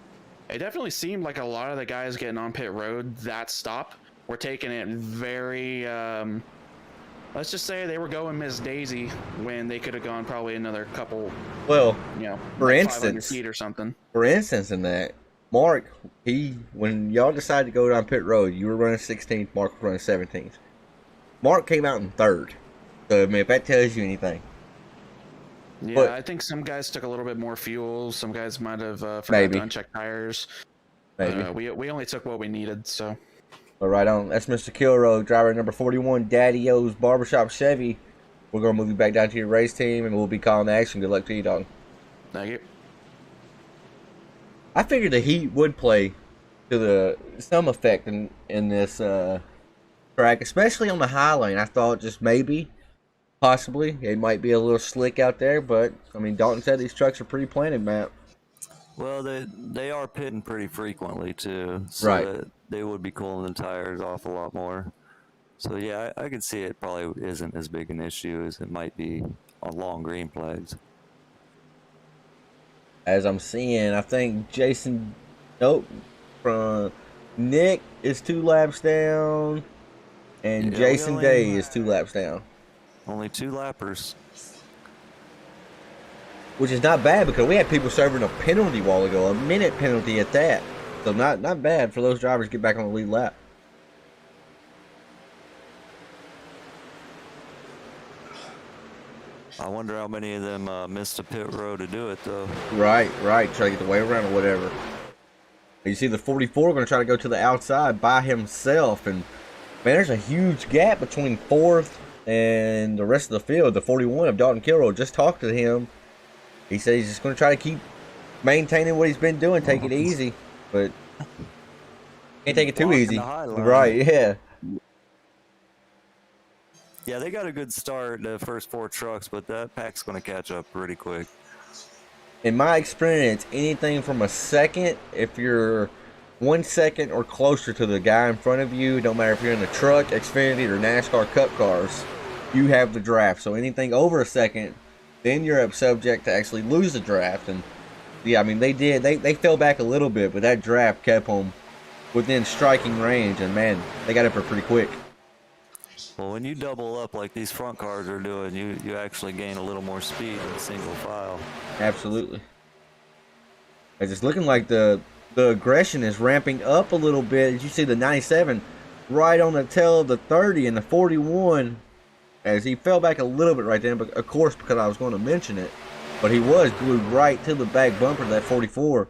it definitely seemed like a lot of the guys getting on pit road that stop were taking it very, let's just say they were going Miss Daisy when they could have gone probably another couple, well, for like instance, 500 feet or something. For instance, in that, Mark, when y'all decided to go down pit road, you were running 16th, Mark was running 17th. Mark came out in 3rd. So, I mean, if that tells you anything. Yeah, but I think some guys took a little bit more fuel. Some guys might have forgot to uncheck tires. Maybe. We only took what we needed, so. All right, on. That's Mr. Kilroe, driver number 41, Daddy O's Barbershop Chevy. We're going to move you back down to your race team, and we'll be calling the action. Good luck to you, dog. Thank you. I figured the heat would play to some effect in this track, especially on the high lane. I thought just maybe Possibly. It might be a little slick out there, but I mean, Dalton said these trucks are pretty planted, Matt. Well, they are pitting pretty frequently too, so Right. that they would be cooling the tires off a lot more. So yeah, I can see it probably isn't as big an issue as it might be on long green flags. As I'm seeing, I think Jason, nope, from Nick is 2 laps down, and Yeah, Jason Day is 2 laps down. Only 2 lappers. Which is not bad because we had people serving a penalty a while ago, a minute penalty at that. So not bad for those drivers to get back on the lead lap. I wonder how many of them missed a pit row to do it though. Right. Try to get the way around or whatever. You see the 44 going to try to go to the outside by himself. And, man, there's a huge gap between 4th and the rest of the field. The 41 of Dalton Kilroy, just talked to him. He said he's just going to try to keep maintaining what he's been doing, take it easy. But can't take it too easy. Right, yeah. Yeah, they got a good start, the first 4 trucks, but that pack's going to catch up pretty quick. In my experience, anything from a second, if you're 1 second or closer to the guy in front of you, don't matter if you're in the truck, Xfinity, or NASCAR Cup cars, you have the draft. So anything over a second, then you're up subject to actually lose the draft. And yeah, I mean, they fell back a little bit, but that draft kept them within striking range, and man, they got up there pretty quick. Well, when you double up like these front cars are doing, you actually gain a little more speed in single file. Absolutely. It's looking like the aggression is ramping up a little bit. As you see the 97 right on the tail of the 30 and the 41, as he fell back a little bit right there, but of course because I was going to mention it, but he was glued right to the back bumper of that 44.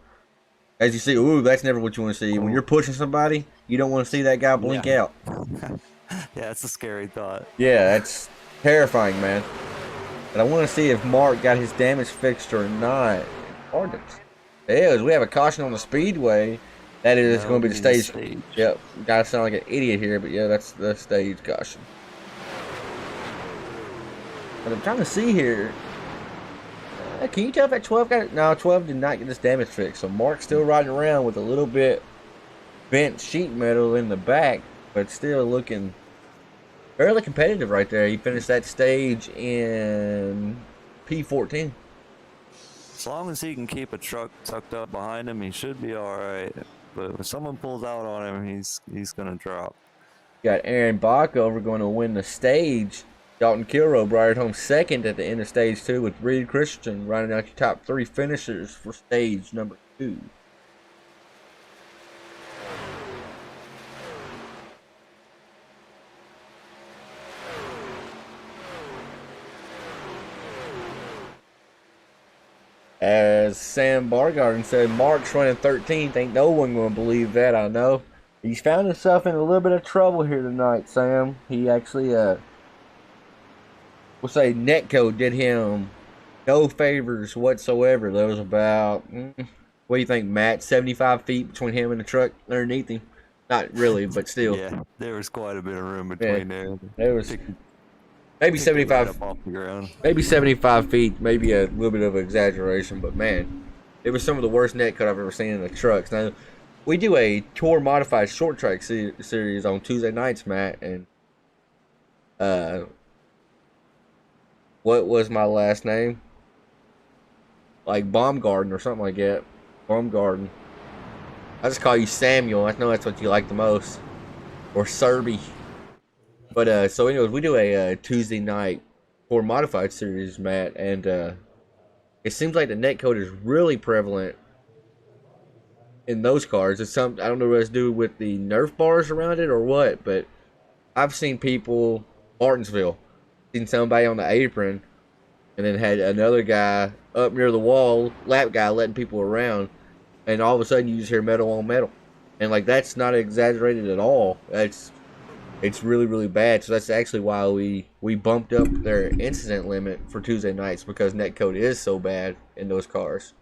As you see, ooh, that's never what you want to see. When you're pushing somebody, you don't want to see that guy blink out. Yeah, it's a scary thought. Yeah, that's terrifying, man. But I want to see if Mark got his damage fixed or not. Hard to tell. We have a caution on the speedway. That is going to be the stage. Yep. Gotta sound like an idiot here, but yeah, that's the stage caution. But I'm trying to see here. Can you tell if that 12 got it? No, 12 did not get this damage fixed. So Mark's still riding around with a little bit bent sheet metal in the back, but still looking fairly competitive right there. He finished that stage in P14. As long as he can keep a truck tucked up behind him, he should be all right. But if someone pulls out on him, he's going to drop. Got Aaron Backover going to win the stage. Dalton Kilroy brought it home second at the end of stage 2 with Reed Christian running out your top 3 finishers for stage number 2. As Sam Bargarden said, Mark's running 13th. Ain't no one going to believe that, I know. He's found himself in a little bit of trouble here tonight, Sam. He actually, we'll say Netco did him no favors whatsoever. There was about, what do you think, Matt? 75 feet between him and the truck underneath him. Not really, but still. Yeah, there was quite a bit of room between there. There was maybe 75. Off the ground. Maybe 75 feet, maybe a little bit of an exaggeration, but man, it was some of the worst net cut I've ever seen in the trucks. Now, we do a tour modified short track series on Tuesday nights, Matt, and what was my last name? Like Baumgarten or something like that. Baumgarten. I just call you Samuel. I know that's what you like the most. Or Serby. But, so anyways, we do a Tuesday night tour modified series, Matt, and it seems like the net code is really prevalent in those cars. It's I don't know what it's to do with the Nerf bars around it or what, but I've seen people, Martinsville, seen somebody on the apron, and then had another guy up near the wall, lap guy letting people around, and all of a sudden you just hear metal on metal. And like, that's not exaggerated at all. It's really, really bad. So that's actually why we bumped up their incident limit for Tuesday nights, because netcode is so bad in those cars.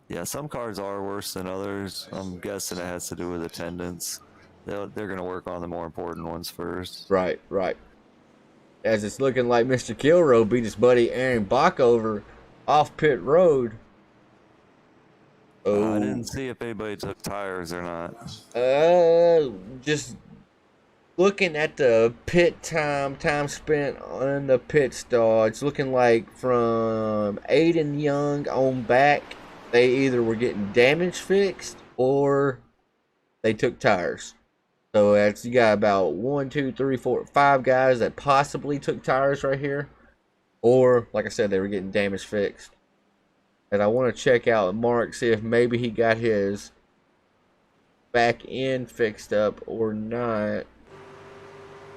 Yeah, some cars are worse than others. I'm guessing it has to do with attendance. They're going to work on the more important ones first. Right. as it's looking like Mr. Kilroe beat his buddy Aaron Bach over off pit road. I Oh, didn't see if anybody took tires or not. just looking at the pit time spent on the pit stall, it's looking like from Aiden Young on back, they either were getting damage fixed or they took tires. So that's, you got about 1, 2, 3, 4, 5 guys that possibly took tires right here, or like I said, they were getting damage fixed. And I want to check out Mark, see if maybe he got his back end fixed up or not.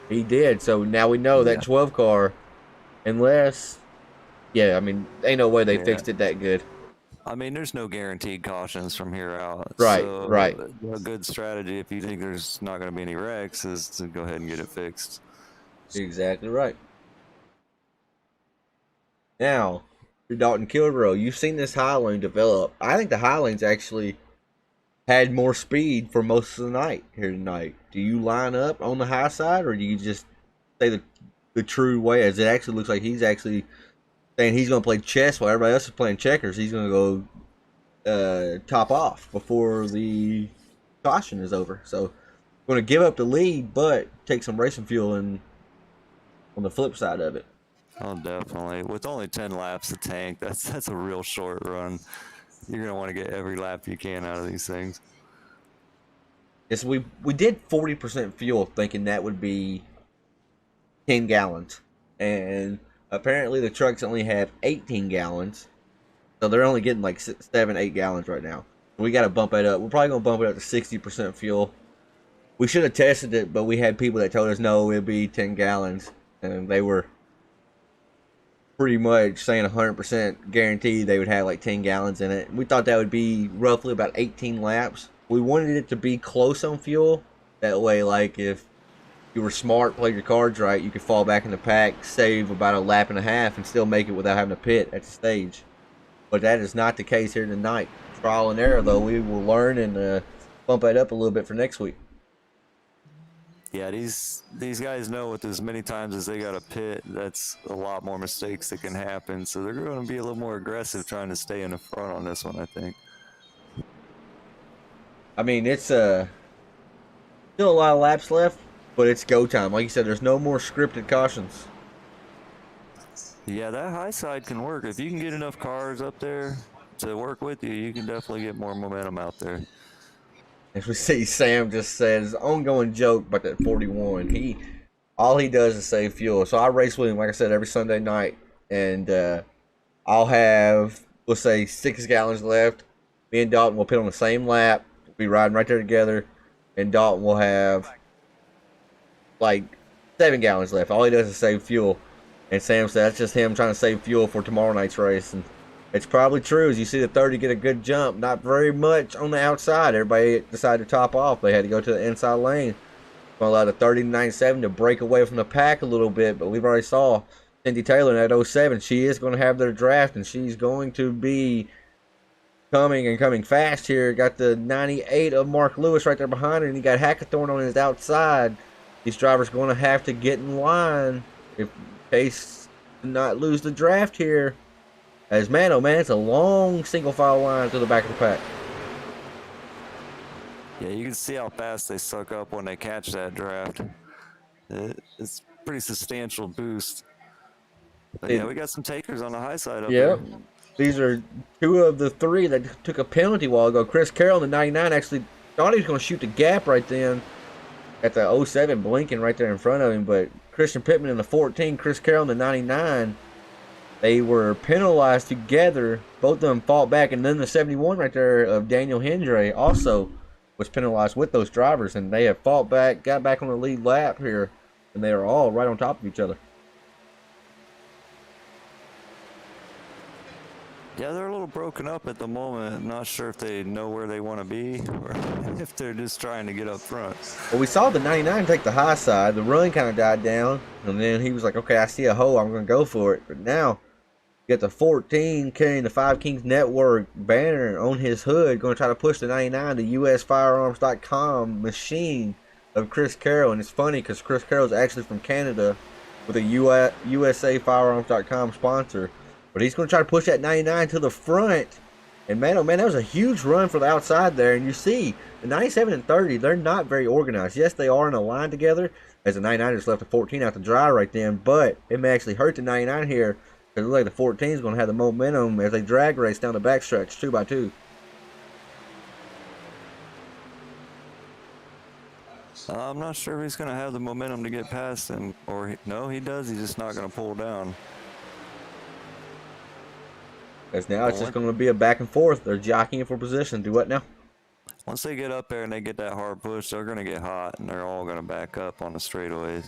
He did, so now we know that 12 car, unless, yeah, I mean, ain't no way they fixed it that good. I mean, there's no guaranteed cautions from here out. Right, so right. A good strategy, if you think there's not going to be any wrecks, is to go ahead and get it fixed. Exactly right. Now, Dalton Kilroe, you've seen this Highlane develop. I think the Highlane's actually had more speed for most of the night here tonight. Do you line up on the high side, or do you just say the true way, as it actually looks like he's actually saying he's going to play chess while everybody else is playing checkers? He's going to go top off before the caution is over. So, going to give up the lead, but take some racing fuel on the flip side of it. Oh, definitely. With only 10 laps to tank, that's a real short run. You're going to want to get every lap you can out of these things. Yes, we did 40% fuel, thinking that would be 10 gallons. And apparently the trucks only have 18 gallons. So they're only getting like 7, 8 gallons right now. We got to bump it up. We're probably going to bump it up to 60% fuel. We should have tested it, but we had people that told us no, it'd be 10 gallons. And they were pretty much saying 100% guaranteed they would have like 10 gallons in it. We thought that would be roughly about 18 laps. We wanted it to be close on fuel. That way, like, if you were smart, played your cards right, you could fall back in the pack, save about a lap and a half, and still make it without having to pit at the stage. But that is not the case here tonight. Trial and error, though. We will learn and bump that up a little bit for next week. Yeah, these guys know with as many times as they got to pit, that's a lot more mistakes that can happen. So they're going to be a little more aggressive trying to stay in the front on this one, I think. I mean, it's still a lot of laps left, but it's go time. Like you said, there's no more scripted cautions. Yeah, that high side can work. If you can get enough cars up there to work with you, you can definitely get more momentum out there. As we see, Sam just says, ongoing joke about that 41. All he does is save fuel. So I race with him, like I said, every Sunday night. And I'll have, let's say, 6 gallons left. Me and Dalton will pit on the same lap. We'll be riding right there together. And Dalton will have, like, 7 gallons left. All he does is save fuel. And Sam said that's just him trying to save fuel for tomorrow night's race. And it's probably true. As you see the 30 get a good jump. Not very much on the outside. Everybody decided to top off. They had to go to the inside lane. Going to allow the 30 to 97 to break away from the pack a little bit. But we've already saw Cindy Taylor in that 07. She is going to have their draft. And she's going to be coming fast here. Got the 98 of Mark Lewis right there behind her. And you got Hackathorn on his outside. These drivers going to have to get in line in case to not lose the draft here. As man, oh man, it's a long single file line to the back of the pack. Yeah, you can see how fast they suck up when they catch that draft. It's a pretty substantial boost. But yeah, we got some takers on the high side up there. These are 2 of the 3 that took a penalty a while ago. Chris Carroll in the 99 actually thought he was going to shoot the gap right then at the 07 blinking right there in front of him. But Christian Pittman in the 14, Chris Carroll in the 99, they were penalized together. Both of them fought back. And then the 71 right there of Daniel Hendry also was penalized with those drivers. And they have fought back, got back on the lead lap here. And they are all right on top of each other. Yeah, they're a little broken up at the moment. Not sure if they know where they want to be or if they're just trying to get up front. Well, we saw the 99 take the high side. The run kind of died down. And then he was like, okay, I see a hole. I'm going to go for it. But now, you got the 14 carrying the 5 Kings Network banner on his hood. Going to try to push the 99, the USFirearms.com machine of Chris Carroll. And it's funny because Chris Carroll's actually from Canada. with a USAFirearms.com sponsor. But he's going to try to push that 99 to the front. And man, oh man, that was a huge run for the outside there. And you see, the 97 and 30, they're not very organized. Yes, they are in a line together, as the 99 just left the 14 out to dry right then. But it may actually hurt the 99 here, because it looks like the 14 is going to have the momentum as they drag race down the backstretch 2 by 2. I'm not sure if he's going to have the momentum to get past him. No, he does. He's just not going to pull down. As now it's just going to be a back and forth. They're jockeying for position. Do what now? Once they get up there and they get that hard push, they're going to get hot, and they're all going to back up on the straightaways.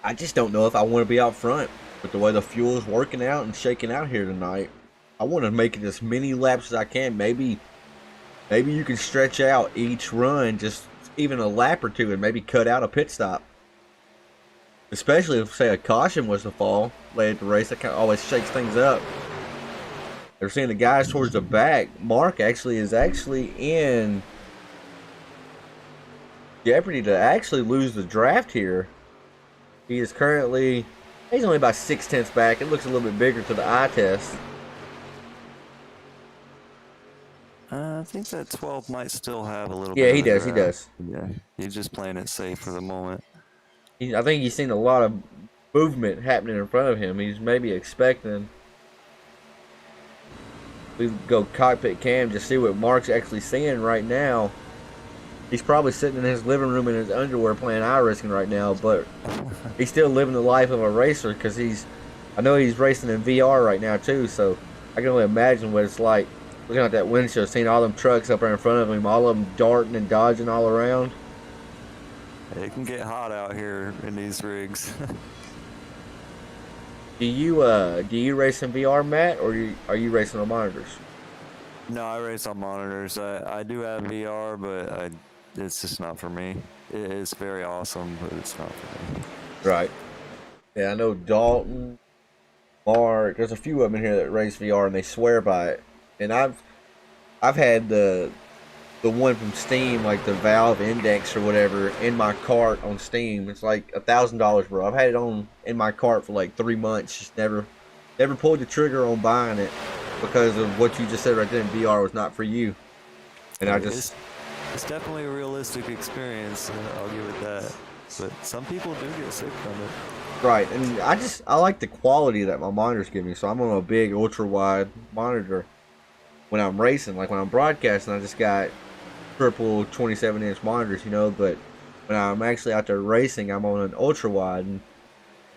I just don't know if I want to be out front with the way the fuel is working out and shaking out here tonight. I want to make it as many laps as I can. Maybe you can stretch out each run just even a lap or two and maybe cut out a pit stop. Especially if, say, a caution was to fall late at the race. That kind of always shakes things up. They're seeing the guys towards the back. Mark is actually in jeopardy to actually lose the draft here. He is currently, he's only about 6/10 back. It looks a little bit bigger to the eye test. I think that 12 might still have a little Yeah, bit he of the does. He grab. does. Yeah, he's just playing it safe for the moment. I think he's seen a lot of movement happening in front of him. He's maybe expecting. We go cockpit cam to see what Mark's actually seeing right now. He's probably sitting in his living room in his underwear playing iRacing right now, but he's still living the life of a racer because I know he's racing in VR right now too, so I can only imagine what it's like looking out that windshield, seeing all them trucks up there in front of him, all of them darting and dodging all around. It can get hot out here in these rigs. Do you race in VR, Matt, or are you racing on monitors? No, I race on monitors. I do have VR, but it's just not for me. It's very awesome, but it's not for me. Right. Yeah, I know Dalton, Mark. There's a few of them in here that race VR and they swear by it. And I've had the one from Steam, like the Valve Index or whatever, in my cart on Steam. It's like $1,000, bro. I've had it on in my cart for like 3 months. Just never pulled the trigger on buying it because of what you just said right there. VR was not for you. And It's definitely a realistic experience. I'll give it that. But some people do get sick from it. Right, and I like the quality that my monitors give me. So I'm on a big ultra wide monitor when I'm racing. Like when I'm broadcasting, I just got triple 27-inch monitors, but when I'm actually out there racing, I'm on an ultra wide, and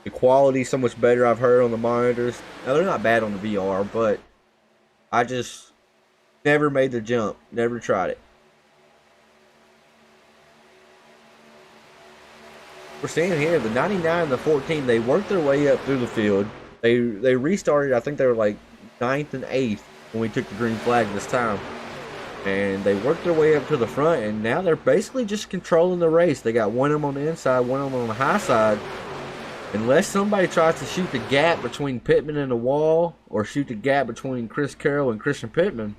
the quality's so much better. I've heard on the monitors. Now they're not bad on the VR, but I just never made the jump, never tried it. We're seeing here the 99 and the 14, they worked their way up through the field. They restarted. I think they were like 9th and 8th when we took the green flag this time. And they worked their way up to the front, and now they're basically just controlling the race. They got one of them on the inside, one of them on the high side. Unless somebody tries to shoot the gap between Pittman and the wall, or shoot the gap between Chris Carroll and Christian Pittman,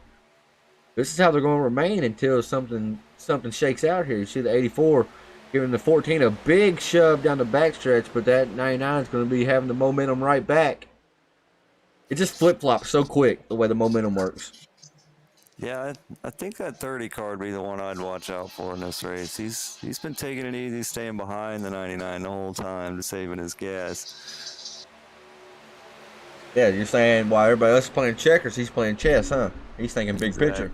this is how they're going to remain until something shakes out here. You see the 84 giving the 14 a big shove down the backstretch, but that 99 is going to be having the momentum right back. It just flip-flops so quick, the way the momentum works. Yeah, I think that 30 car would be the one I'd watch out for in this race. He's been taking it easy, staying behind the 99 the whole time, to saving his gas. Yeah, you're saying while everybody else is playing checkers, he's playing chess, huh? He's thinking big picture.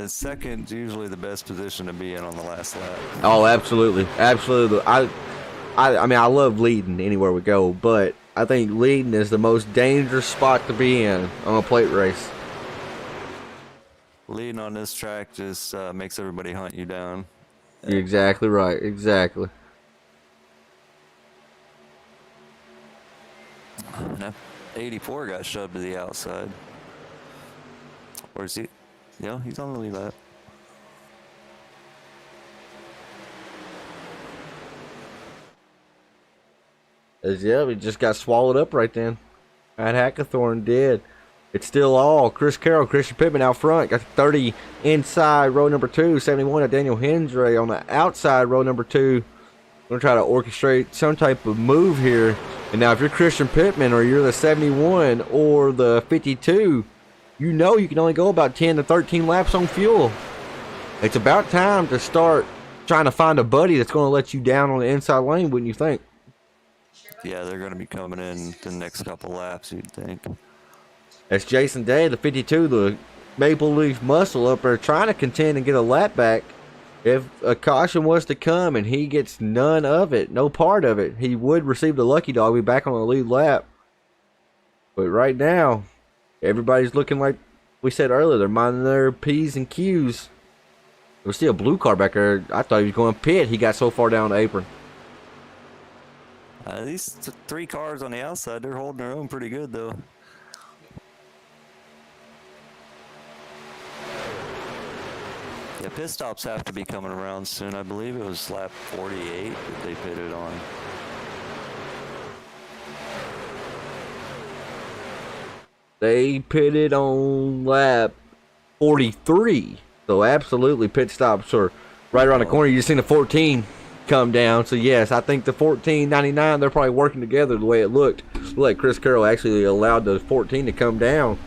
Second's usually the best position to be in on the last lap. Oh, absolutely, absolutely. I mean, I love leading anywhere we go, but I think leading is the most dangerous spot to be in on a plate race. Leading on this track just makes everybody hunt you down. You're exactly right. Exactly. That 84 got shoved to the outside. Or is he? Yeah, he's on the lead lap. Yeah, we just got swallowed up right then. Matt Hackathorn did. It's still all Chris Carroll, Christian Pittman out front. Got 30 inside row number 2. 71 at Daniel Hendry on the outside row number 2. Going to try to orchestrate some type of move here. And now if you're Christian Pittman or you're the 71 or the 52, you know you can only go about 10 to 13 laps on fuel. It's about time to start trying to find a buddy that's going to let you down on the inside lane, wouldn't you think? Yeah, they're going to be coming in the next couple laps, you'd think. That's Jason Day, the 52, the Maple Leaf Muscle up there trying to contend and get a lap back. If a caution was to come and he gets none of it, no part of it, he would receive the lucky dog, be back on the lead lap. But right now, everybody's looking like we said earlier, they're minding their P's and Q's. There's still a blue car back there. I thought he was going to pit. He got so far down the apron. These 3 cars on the outside, they're holding their own pretty good, though. Yeah, pit stops have to be coming around soon. I believe it was lap 48 that they pitted on. They pitted on lap 43. So absolutely pit stops are right around the corner. You just seen the 14 come down. So yes, I think the 14.99, they're probably working together the way it looked. Looked like Chris Carroll actually allowed the 14 to come down.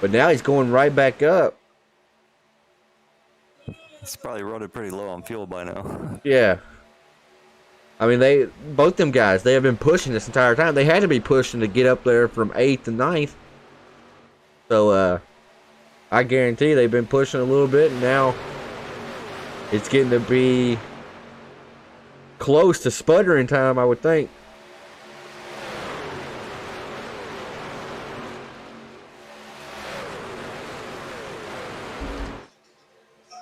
But now he's going right back up. It's probably running pretty low on fuel by now. Yeah. I mean, both them guys, they have been pushing this entire time. They had to be pushing to get up there from 8th to 9th. So, I guarantee they've been pushing a little bit, and now it's getting to be close to sputtering time, I would think.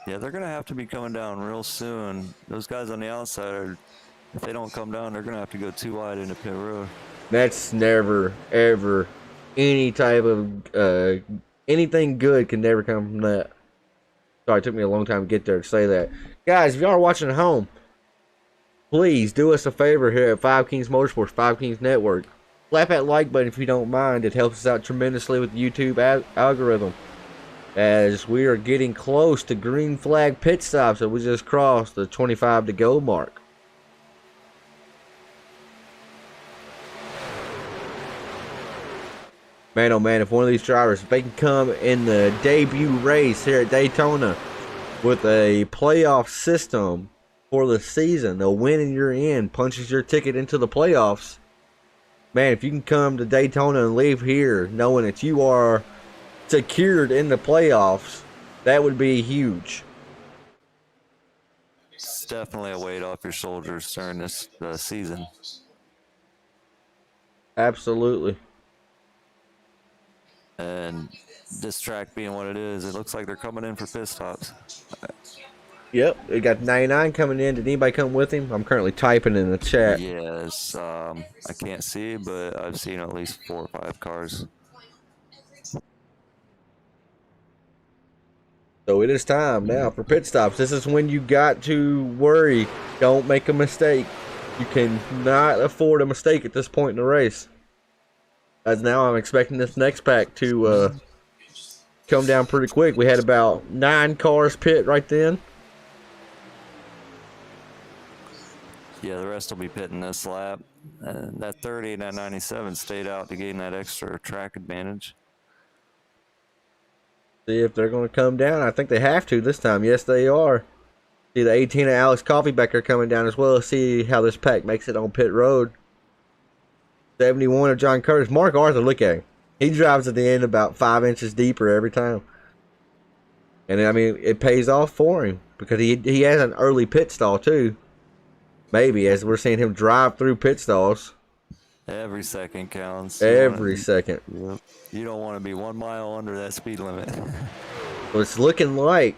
Yeah, they're going to have to be coming down real soon. Those guys on the outside, if they don't come down, they're going to have to go too wide into pit road. That's never, ever any type of, anything good can never come from that. Sorry, it took me a long time to get there to say that. Guys, if y'all are watching at home, please do us a favor here at 5 Kings Motorsports, 5 Kings Network. Slap that like button if you don't mind. It helps us out tremendously with the YouTube algorithm. As we are getting close to green flag pit stops, so we just crossed the 25 to go mark. Man, oh man, if one of these drivers, if they can come in the debut race here at Daytona with a playoff system for the season, they'll win and you're in, punches your ticket into the playoffs. Man, if you can come to Daytona and leave here knowing that you are secured in the playoffs, that would be huge. It's definitely a weight off your shoulders during this season. Absolutely. And this track being what it is, it looks like they're coming in for pit stops. Yep, we got 99 coming in. Did anybody come with him? I'm currently typing in the chat. Yes, I can't see, but I've seen at least 4 or 5 cars. So it is time now for pit stops. This is when you got to worry. Don't make a mistake. You cannot afford a mistake at this point in the race. As now I'm expecting this next pack to come down pretty quick. We had about 9 cars pit right then. Yeah, the rest will be pitting this lap. That 30 and that 97 stayed out to gain that extra track advantage. See if they're going to come down. I think they have to this time. Yes, they are. See the 18 of Alex Coffee back there coming down as well. See how this pack makes it on pit road. 71 of John Curtis. Mark Arthur, look at him. He drives at the end about 5 inches deeper every time. And I mean, it pays off for him because he has an early pit stall too. Maybe as we're seeing him drive through pit stalls. Every second counts. Every second. Yep. You don't want to be 1 mile under that speed limit. Well, it's looking like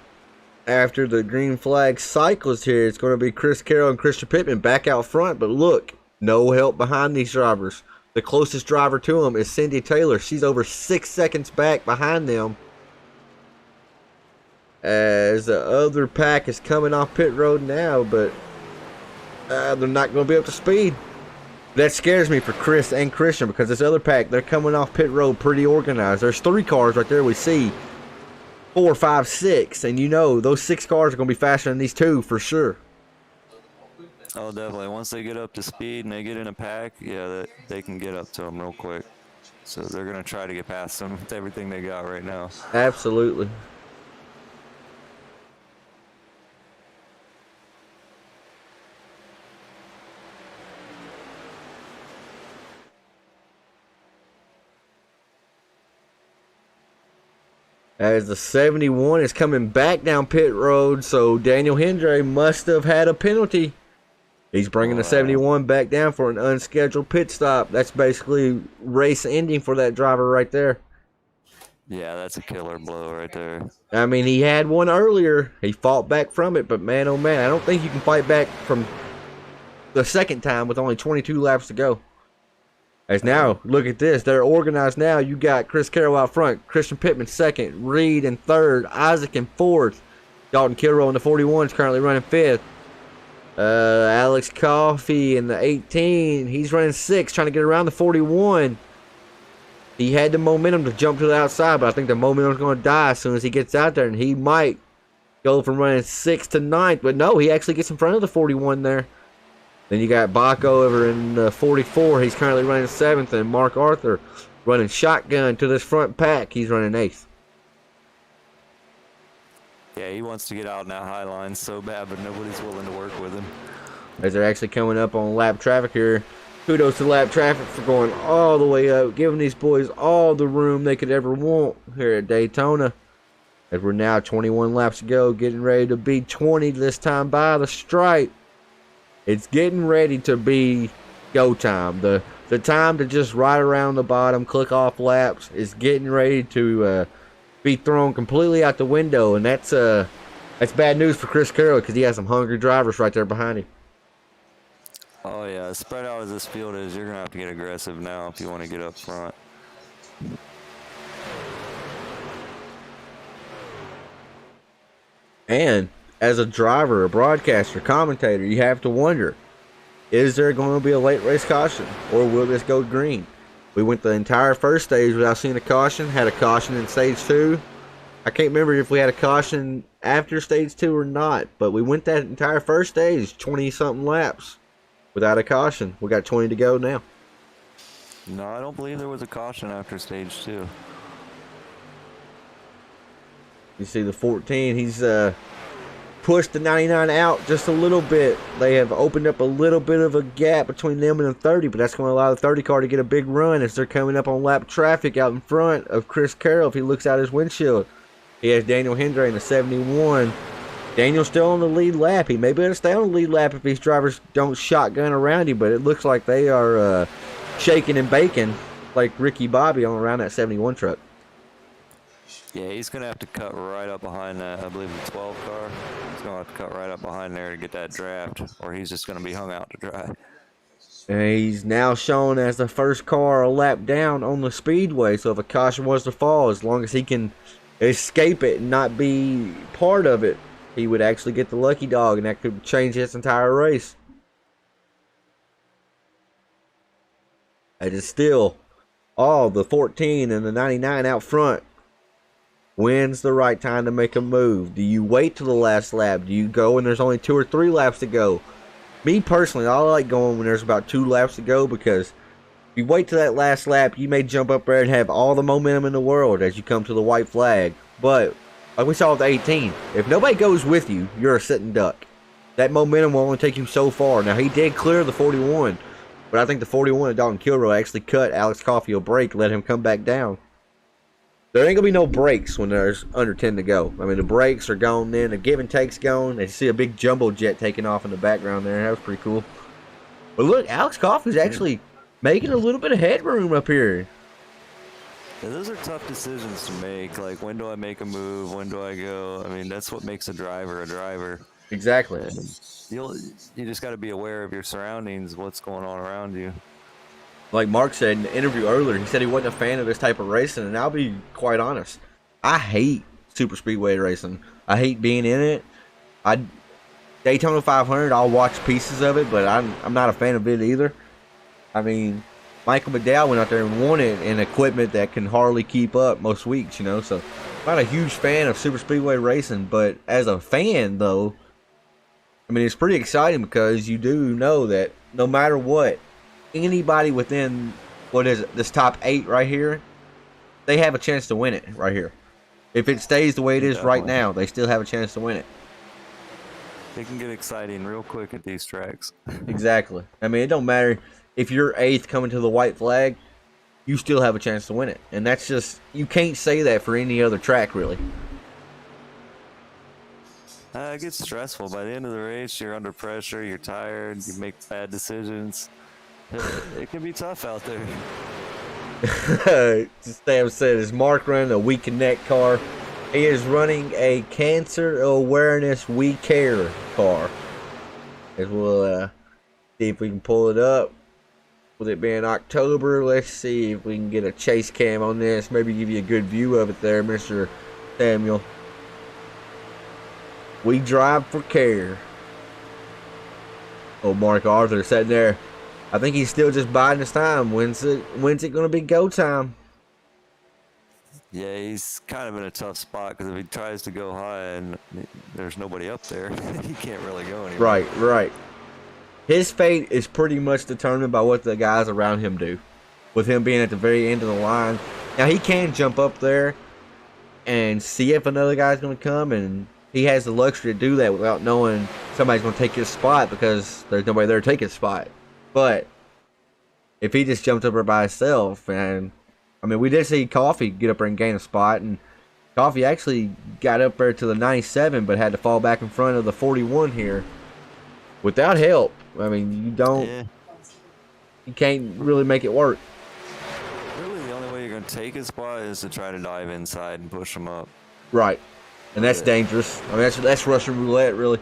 after the green flag cycles here, it's going to be Chris Carroll and Christian Pittman back out front. But look, no help behind these drivers. The closest driver to them is Cindy Taylor. She's over 6 seconds back behind them. As the other pack is coming off pit road now, but they're not going to be up to speed. That scares me for Chris and Christian because this other pack, they're coming off pit road pretty organized. There's 3 cars right there we see. 4, 5, 6. And you know, those 6 cars are going to be faster than these 2 for sure. Oh, definitely. Once they get up to speed and they get in a pack, yeah, they can get up to them real quick. So they're going to try to get past them with everything they got right now. Absolutely. As the 71 is coming back down pit road, so Daniel Hendry must have had a penalty. He's bringing the 71 back down for an unscheduled pit stop. That's basically race ending for that driver right there. Yeah, that's a killer blow right there. I mean, he had one earlier. He fought back from it, but man, oh man, I don't think you can fight back from the second time with only 22 laps to go. As now, look at this. They're organized now. You got Chris Carroll out front, Christian Pittman second, Reed in third, Isaac in fourth. Dalton Kilroy in the 41 is currently running fifth. Alex Coffey in the 18. He's running sixth, trying to get around the 41. He had the momentum to jump to the outside, but I think the momentum's going to die as soon as he gets out there, and he might go from running 6th to 9th. But no, he actually gets in front of the 41 there. Then you got Baco over in 44. He's currently running 7th, and Mark Arthur running shotgun to this front pack. He's running 8th. Yeah, he wants to get out in that high line so bad, but nobody's willing to work with him. As they're actually coming up on lap traffic here. Kudos to lap traffic for going all the way up, giving these boys all the room they could ever want here at Daytona. As we're now 21 laps to go, getting ready to be 20 this time by the stripe. It's getting ready to be go time. The time to just ride around the bottom, click off laps is getting ready to be thrown completely out the window, and that's bad news for Chris Carroll because he has some hungry drivers right there behind him. Oh yeah, spread out as this field is, you're gonna have to get aggressive now if you want to get up front. And as a driver, a broadcaster, commentator, you have to wonder, is there going to be a late race caution, or will this go green? We went the entire first stage without seeing a caution, had a caution in stage 2. I can't remember if we had a caution after stage 2 or not, but we went that entire first stage, 20-something laps, without a caution. We got 20 to go now. No, I don't believe there was a caution after stage 2. You see the 14, he's pushed the 99 out just a little bit. They have opened up a little bit of a gap between them and the 30, but that's going to allow the 30 car to get a big run as they're coming up on lap traffic out in front of Chris Carroll. If he looks out his windshield, he has Daniel Hendry in the 71. Daniel's still on the lead lap. He may be able to stay on the lead lap if these drivers don't shotgun around him, but it looks like they are shaking and baking like Ricky Bobby on around that 71 truck. Yeah, he's going to have to cut right up behind that, I believe the 12 car. He's going to have to cut right up behind there to get that draft, or he's just going to be hung out to dry. And he's now shown as the first car a lap down on the speedway, so if a caution was to fall, as long as he can escape it and not be part of it, he would actually get the lucky dog, and that could change his entire race. It is still all the 14 and the 99 out front. When's the right time to make a move? Do you wait till the last lap? Do you go when there's only 2 or 3 laps to go? Me personally, I like going when there's about 2 laps to go, because if you wait till that last lap, you may jump up there and have all the momentum in the world as you come to the white flag. But like we saw with the 18, if nobody goes with you, you're a sitting duck. That momentum will only take you so far. Now, he did clear the 41, but I think the 41 of Dalton Kilroy actually cut Alex Coffey a break, let him come back down. There ain't going to be no brakes when there's under 10 to go. I mean, the brakes are gone then. The give and take's gone. They see a big jumbo jet taking off in the background there. That was pretty cool. But look, Alex Coffey's actually making a little bit of headroom up here. Yeah, those are tough decisions to make. Like, when do I make a move? When do I go? I mean, that's what makes a driver a driver. Exactly. You just got to be aware of your surroundings, what's going on around you. Like Mark said in the interview earlier, he said he wasn't a fan of this type of racing, and I'll be quite honest. I hate super speedway racing. I hate being in it. Daytona 500, I'll watch pieces of it, but I'm not a fan of it either. I mean, Michael McDowell went out there and won it in equipment that can hardly keep up most weeks, you know. So, not a huge fan of super speedway racing, but as a fan, though, I mean, it's pretty exciting because you do know that no matter what, anybody within this top 8 right here, they have a chance to win it right here. If it stays the way it is right now, they still have a chance to win it. It can get exciting real quick at these tracks. Exactly. I mean, it don't matter if you're 8th coming to the white flag, you still have a chance to win it. And that's just, you can't say that for any other track, really. It gets stressful. By the end of the race, you're under pressure, you're tired, you make bad decisions. It can be tough out there. Sam said, is Mark running a We Connect car? He is running a Cancer Awareness We Care car. As we'll see if we can pull it up. With it being October, let's see if we can get a chase cam on this. Maybe give you a good view of it there, Mr. Samuel. We drive for care. Oh, Mark Arthur sitting there. I think he's still just biding his time. When's it going to be go time? Yeah, he's kind of in a tough spot because if he tries to go high and there's nobody up there, he can't really go anywhere. Right. His fate is pretty much determined by what the guys around him do. With him being at the very end of the line. Now, he can jump up there and see if another guy's going to come, and he has the luxury to do that without knowing somebody's going to take his spot because there's nobody there to take his spot. But if he just jumped up there by himself, and I mean, we did see Coffee get up there and gain a spot, and Coffee actually got up there to the 97, but had to fall back in front of the 41 here without help. I mean, you can't really make it work. Really, the only way you're going to take his spot is to try to dive inside and push him up. Right, and that's dangerous. I mean, that's Russian roulette, really.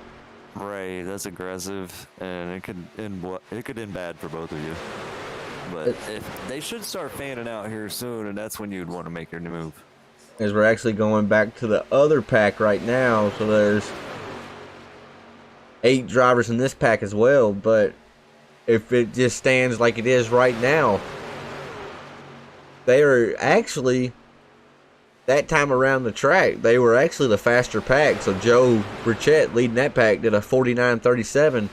Right, that's aggressive, and it could end bad for both of you. But if they should start fanning out here soon, and that's when you'd want to make your move. As we're actually going back to the other pack right now, so there's 8 drivers in this pack as well. But if it just stands like it is right now, they are actually, that time around the track, they were actually the faster pack. So Joe Burchett leading that pack did a 49.37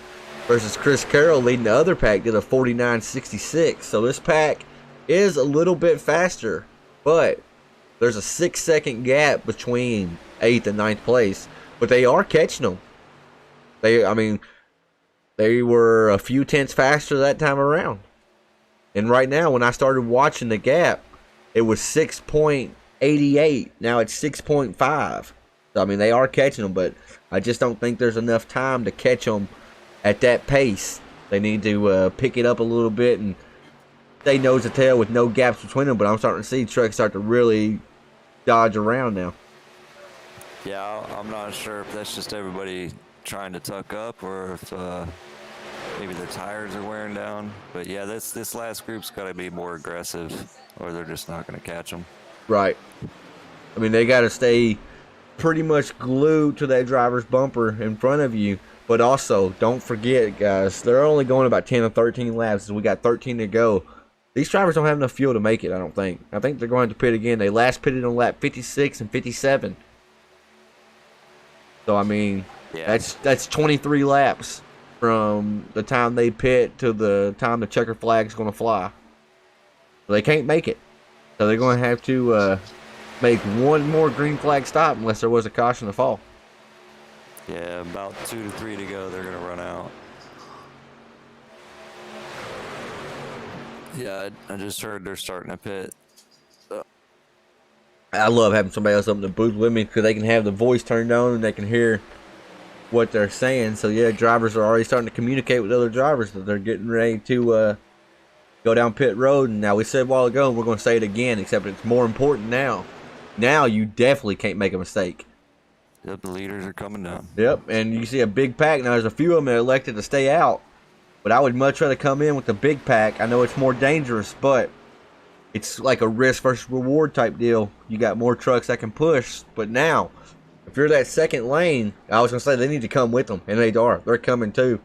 versus Chris Carroll leading the other pack did a 49.66. So this pack is a little bit faster, but there's a 6-second gap between 8th and 9th place. But they are catching them. They were a few tenths faster that time around. And right now, when I started watching the gap, it was 6.88. Now it's 6.5. So, I mean, they are catching them, but I just don't think there's enough time to catch them at that pace. They need to pick it up a little bit and stay nose to tail with no gaps between them. But I'm starting to see trucks start to really dodge around now. Yeah, I'm not sure if that's just everybody trying to tuck up or if maybe their tires are wearing down. But yeah, this last group's got to be more aggressive or they're just not going to catch them. Right. I mean, they got to stay pretty much glued to that driver's bumper in front of you. But also, don't forget, guys, they're only going about 10 or 13 laps. So we got 13 to go. These drivers don't have enough fuel to make it, I don't think. I think they're going to pit again. They last pitted on lap 56 and 57. So, I mean, yeah, that's 23 laps from the time they pit to the time the checker flag's going to fly. So they can't make it. So they're going to have to make one more green flag stop unless there was a caution to fall. Yeah, about 2 to 3 to go. They're going to run out. Yeah, I just heard they're starting to pit. I love having somebody else up in the booth with me because they can have the voice turned on and they can hear what they're saying. So, yeah, drivers are already starting to communicate with other drivers that they're getting ready to go down pit road. And now we said a while ago, and we're going to say it again, except it's more important now. Now you definitely can't make a mistake. Yep, the leaders are coming down. Yep, and you see a big pack. Now, there's a few of them that elected to stay out. But I would much rather come in with the big pack. I know it's more dangerous, but it's like a risk versus reward type deal. You got more trucks that can push. But now, if you're that second lane, I was going to say they need to come with them. And they are. They're coming too.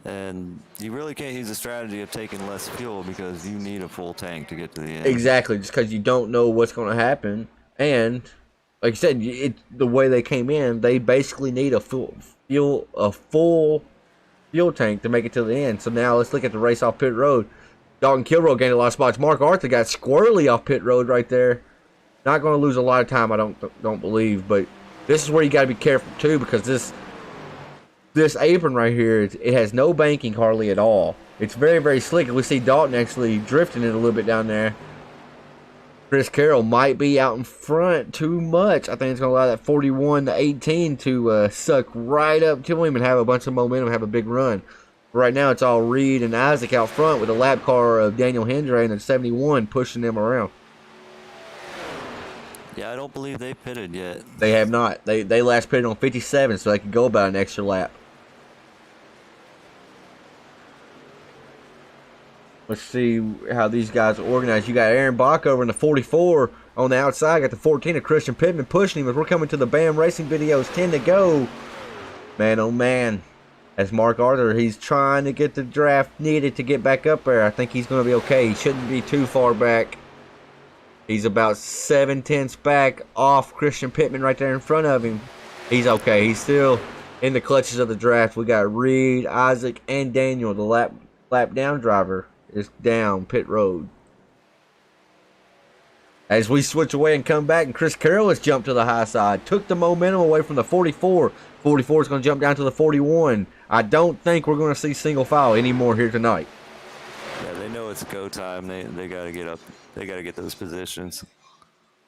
And you really can't use a strategy of taking less fuel because you need a full tank to get to the end. Exactly, just because you don't know what's going to happen. And like I said, the way they came in, they basically need a full fuel tank to make it to the end. So now let's look at the race off pit road. Dalton Kilroy gained a lot of spots. Mark Arthur got squirrely off pit road right there. Not going to lose a lot of time, I don't believe. But this is where you got to be careful too, because this apron right here, it has no banking hardly at all. It's very, very slick. We see Dalton actually drifting it a little bit down there. Chris Carroll might be out in front too much. I think it's going to allow that 41 to 18 to suck right up to him and have a bunch of momentum, have a big run. Right now, it's all Reed and Isaac out front with the lap car of Daniel Hendry and the 71 pushing them around. Yeah, I don't believe they pitted yet. They have not. They last pitted on 57, so they could go about an extra lap. Let's see how these guys are organized. You got Aaron Bach over in the 44 on the outside. Got the 14 of Christian Pittman pushing him as we're coming to the BAM Racing videos. 10 to go. Man, oh man. As Mark Arthur, he's trying to get the draft needed to get back up there. I think he's going to be okay. He shouldn't be too far back. He's about 7/10 back off Christian Pittman right there in front of him. He's okay. He's still in the clutches of the draft. We got Reed, Isaac, and Daniel, the lap down driver, is down pit road. As we switch away and come back, and Chris Carroll has jumped to the high side. Took the momentum away from the 44. 44 is going to jump down to the 41. I don't think we're going to see single file anymore here tonight. Yeah, they know it's go time. They got to get up. They got to get those positions.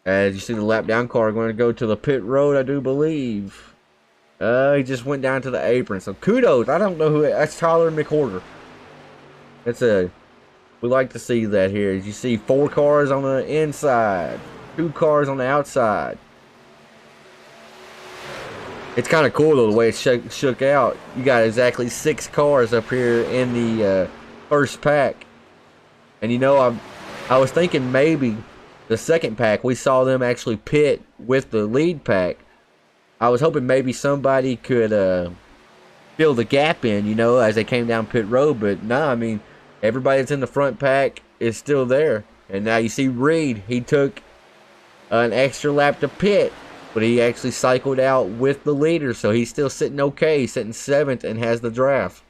As you see the lap down car going to go to the pit road, I do believe. He just went down to the apron. So kudos. I don't know who. That's Tyler McWhorter. We like to see that here. As you see 4 cars on the inside, 2 cars on the outside. It's kind of cool though the way it shook out. You got exactly 6 cars up here in the first pack. And you know, I was thinking maybe the second pack, we saw them actually pit with the lead pack. I was hoping maybe somebody could fill the gap in, you know, as they came down pit road. But nah, I mean, everybody that's in the front pack is still there. And now you see Reed, he took an extra lap to pit, but he actually cycled out with the leader, so he's still sitting okay. He's sitting 7th and has the draft.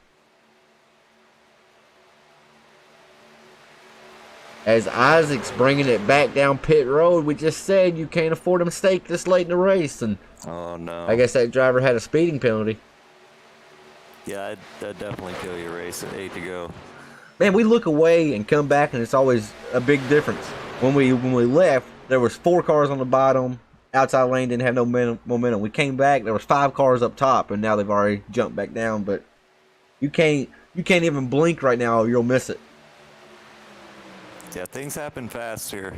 As Isaac's bringing it back down pit road, we just said you can't afford a mistake this late in the race. And oh, no. I guess that driver had a speeding penalty. Yeah, that'd definitely kill your race at 8 to go. Man, we look away and come back, and it's always a big difference. When we left, there was 4 cars on the bottom. Outside lane didn't have no momentum. We came back, there was 5 cars up top, and now they've already jumped back down. But you can't even blink right now or you'll miss it. Yeah, things happen fast here.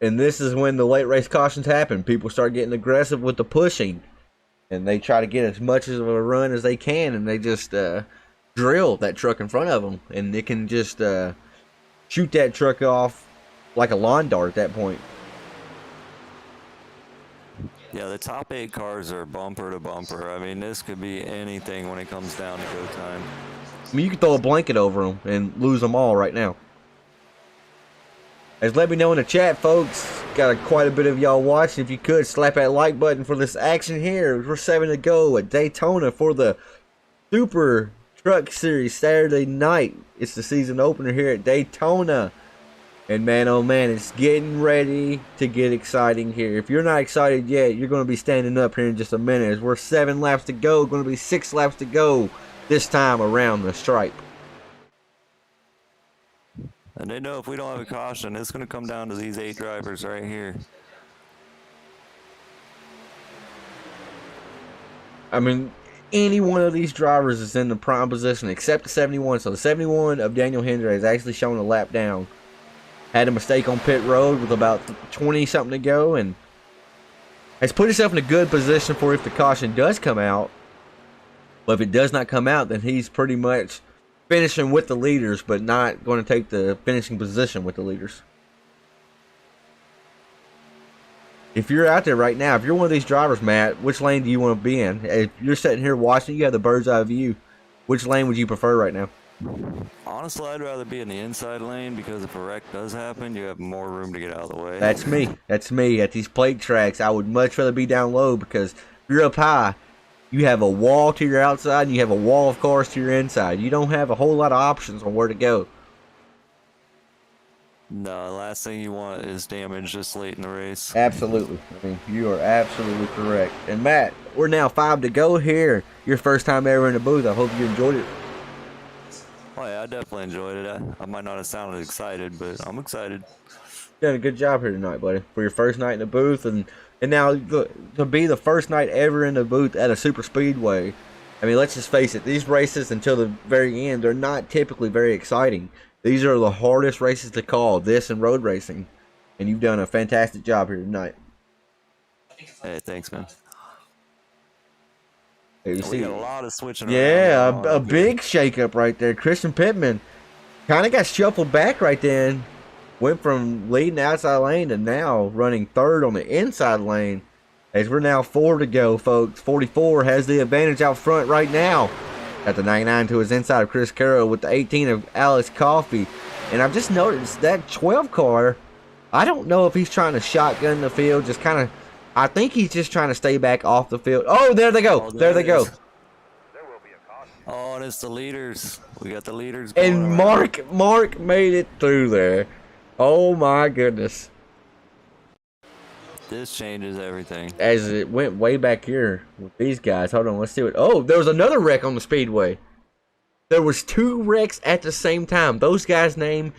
And this is when the late race cautions happen. People start getting aggressive with the pushing, and they try to get as much of a run as they can, and they just drill that truck in front of them, and they can just shoot that truck off like a lawn dart at that point. Yeah, the top 8 cars are bumper to bumper. I mean, this could be anything when it comes down to go time. I mean, you could throw a blanket over them and lose them all right now. As let me know in the chat, folks. Got quite a bit of y'all watching. If you could, slap that like button for this action here. We're 7 to go at Daytona for the Super Truck Series Saturday night. It's the season opener here at Daytona. And man, oh man, it's getting ready to get exciting here. If you're not excited yet, you're going to be standing up here in just a minute. As we're 7 laps to go, going to be 6 laps to go this time around the stripe. And they know if we don't have a caution, it's going to come down to these 8 drivers right here. I mean, any one of these drivers is in the prime position except the 71. So the 71 of Daniel Hendry has actually shown a lap down. Had a mistake on pit road with about 20-something to go, and has put himself in a good position for if the caution does come out. But if it does not come out, then he's pretty much finishing with the leaders, but not going to take the finishing position with the leaders. if you're out there right now, if you're one of these drivers, Matt, which lane do you want to be in? If you're sitting here watching, you have the bird's eye view. Which lane would you prefer right now? Honestly, I'd rather be in the inside lane because if a wreck does happen, you have more room to get out of the way. That's me. That's me. At these plate tracks, I would much rather be down low because if you're up high, you have a wall to your outside and you have a wall of cars to your inside. You don't have a whole lot of options on where to go. No, the last thing you want is damage this late in the race. Absolutely. I mean, you are absolutely correct. And Matt, we're now 5 to go here. Your first time ever in the booth. I hope you enjoyed it. Oh yeah, I definitely enjoyed it. I might not have sounded excited, but I'm excited. You done a good job here tonight, buddy, for your first night in the booth, and now to be the first night ever in the booth at a super speedway. I mean, let's just face it, these races until the very end, they're not typically very exciting. These are the hardest races to call, this and road racing, and you've done a fantastic job here tonight. Hey, thanks, man. Here you We see, got a lot of switching around. yeah, going a on. big shakeup right there. Christian Pittman kind of got shuffled back right then. Went from leading the outside lane to now running third on the inside lane. As we're now 4 to go, folks. 44 has the advantage out front right now. Got the 99 to his inside of Chris Carroll with the 18 of Alex Coffey. And I've just noticed that 12 car, I don't know if he's trying to shotgun the field. Just kind of, I think he's just trying to stay back off the field. Oh, there they go. Oh, there they it go. is. Oh, and it's the leaders. We got the leaders going And around. Mark made it through there. Oh my goodness. This changes everything. As it went way back here with these guys. Hold on, let's see what. Oh, there was another wreck on the speedway. There was 2 wrecks at the same time. Those guys' name,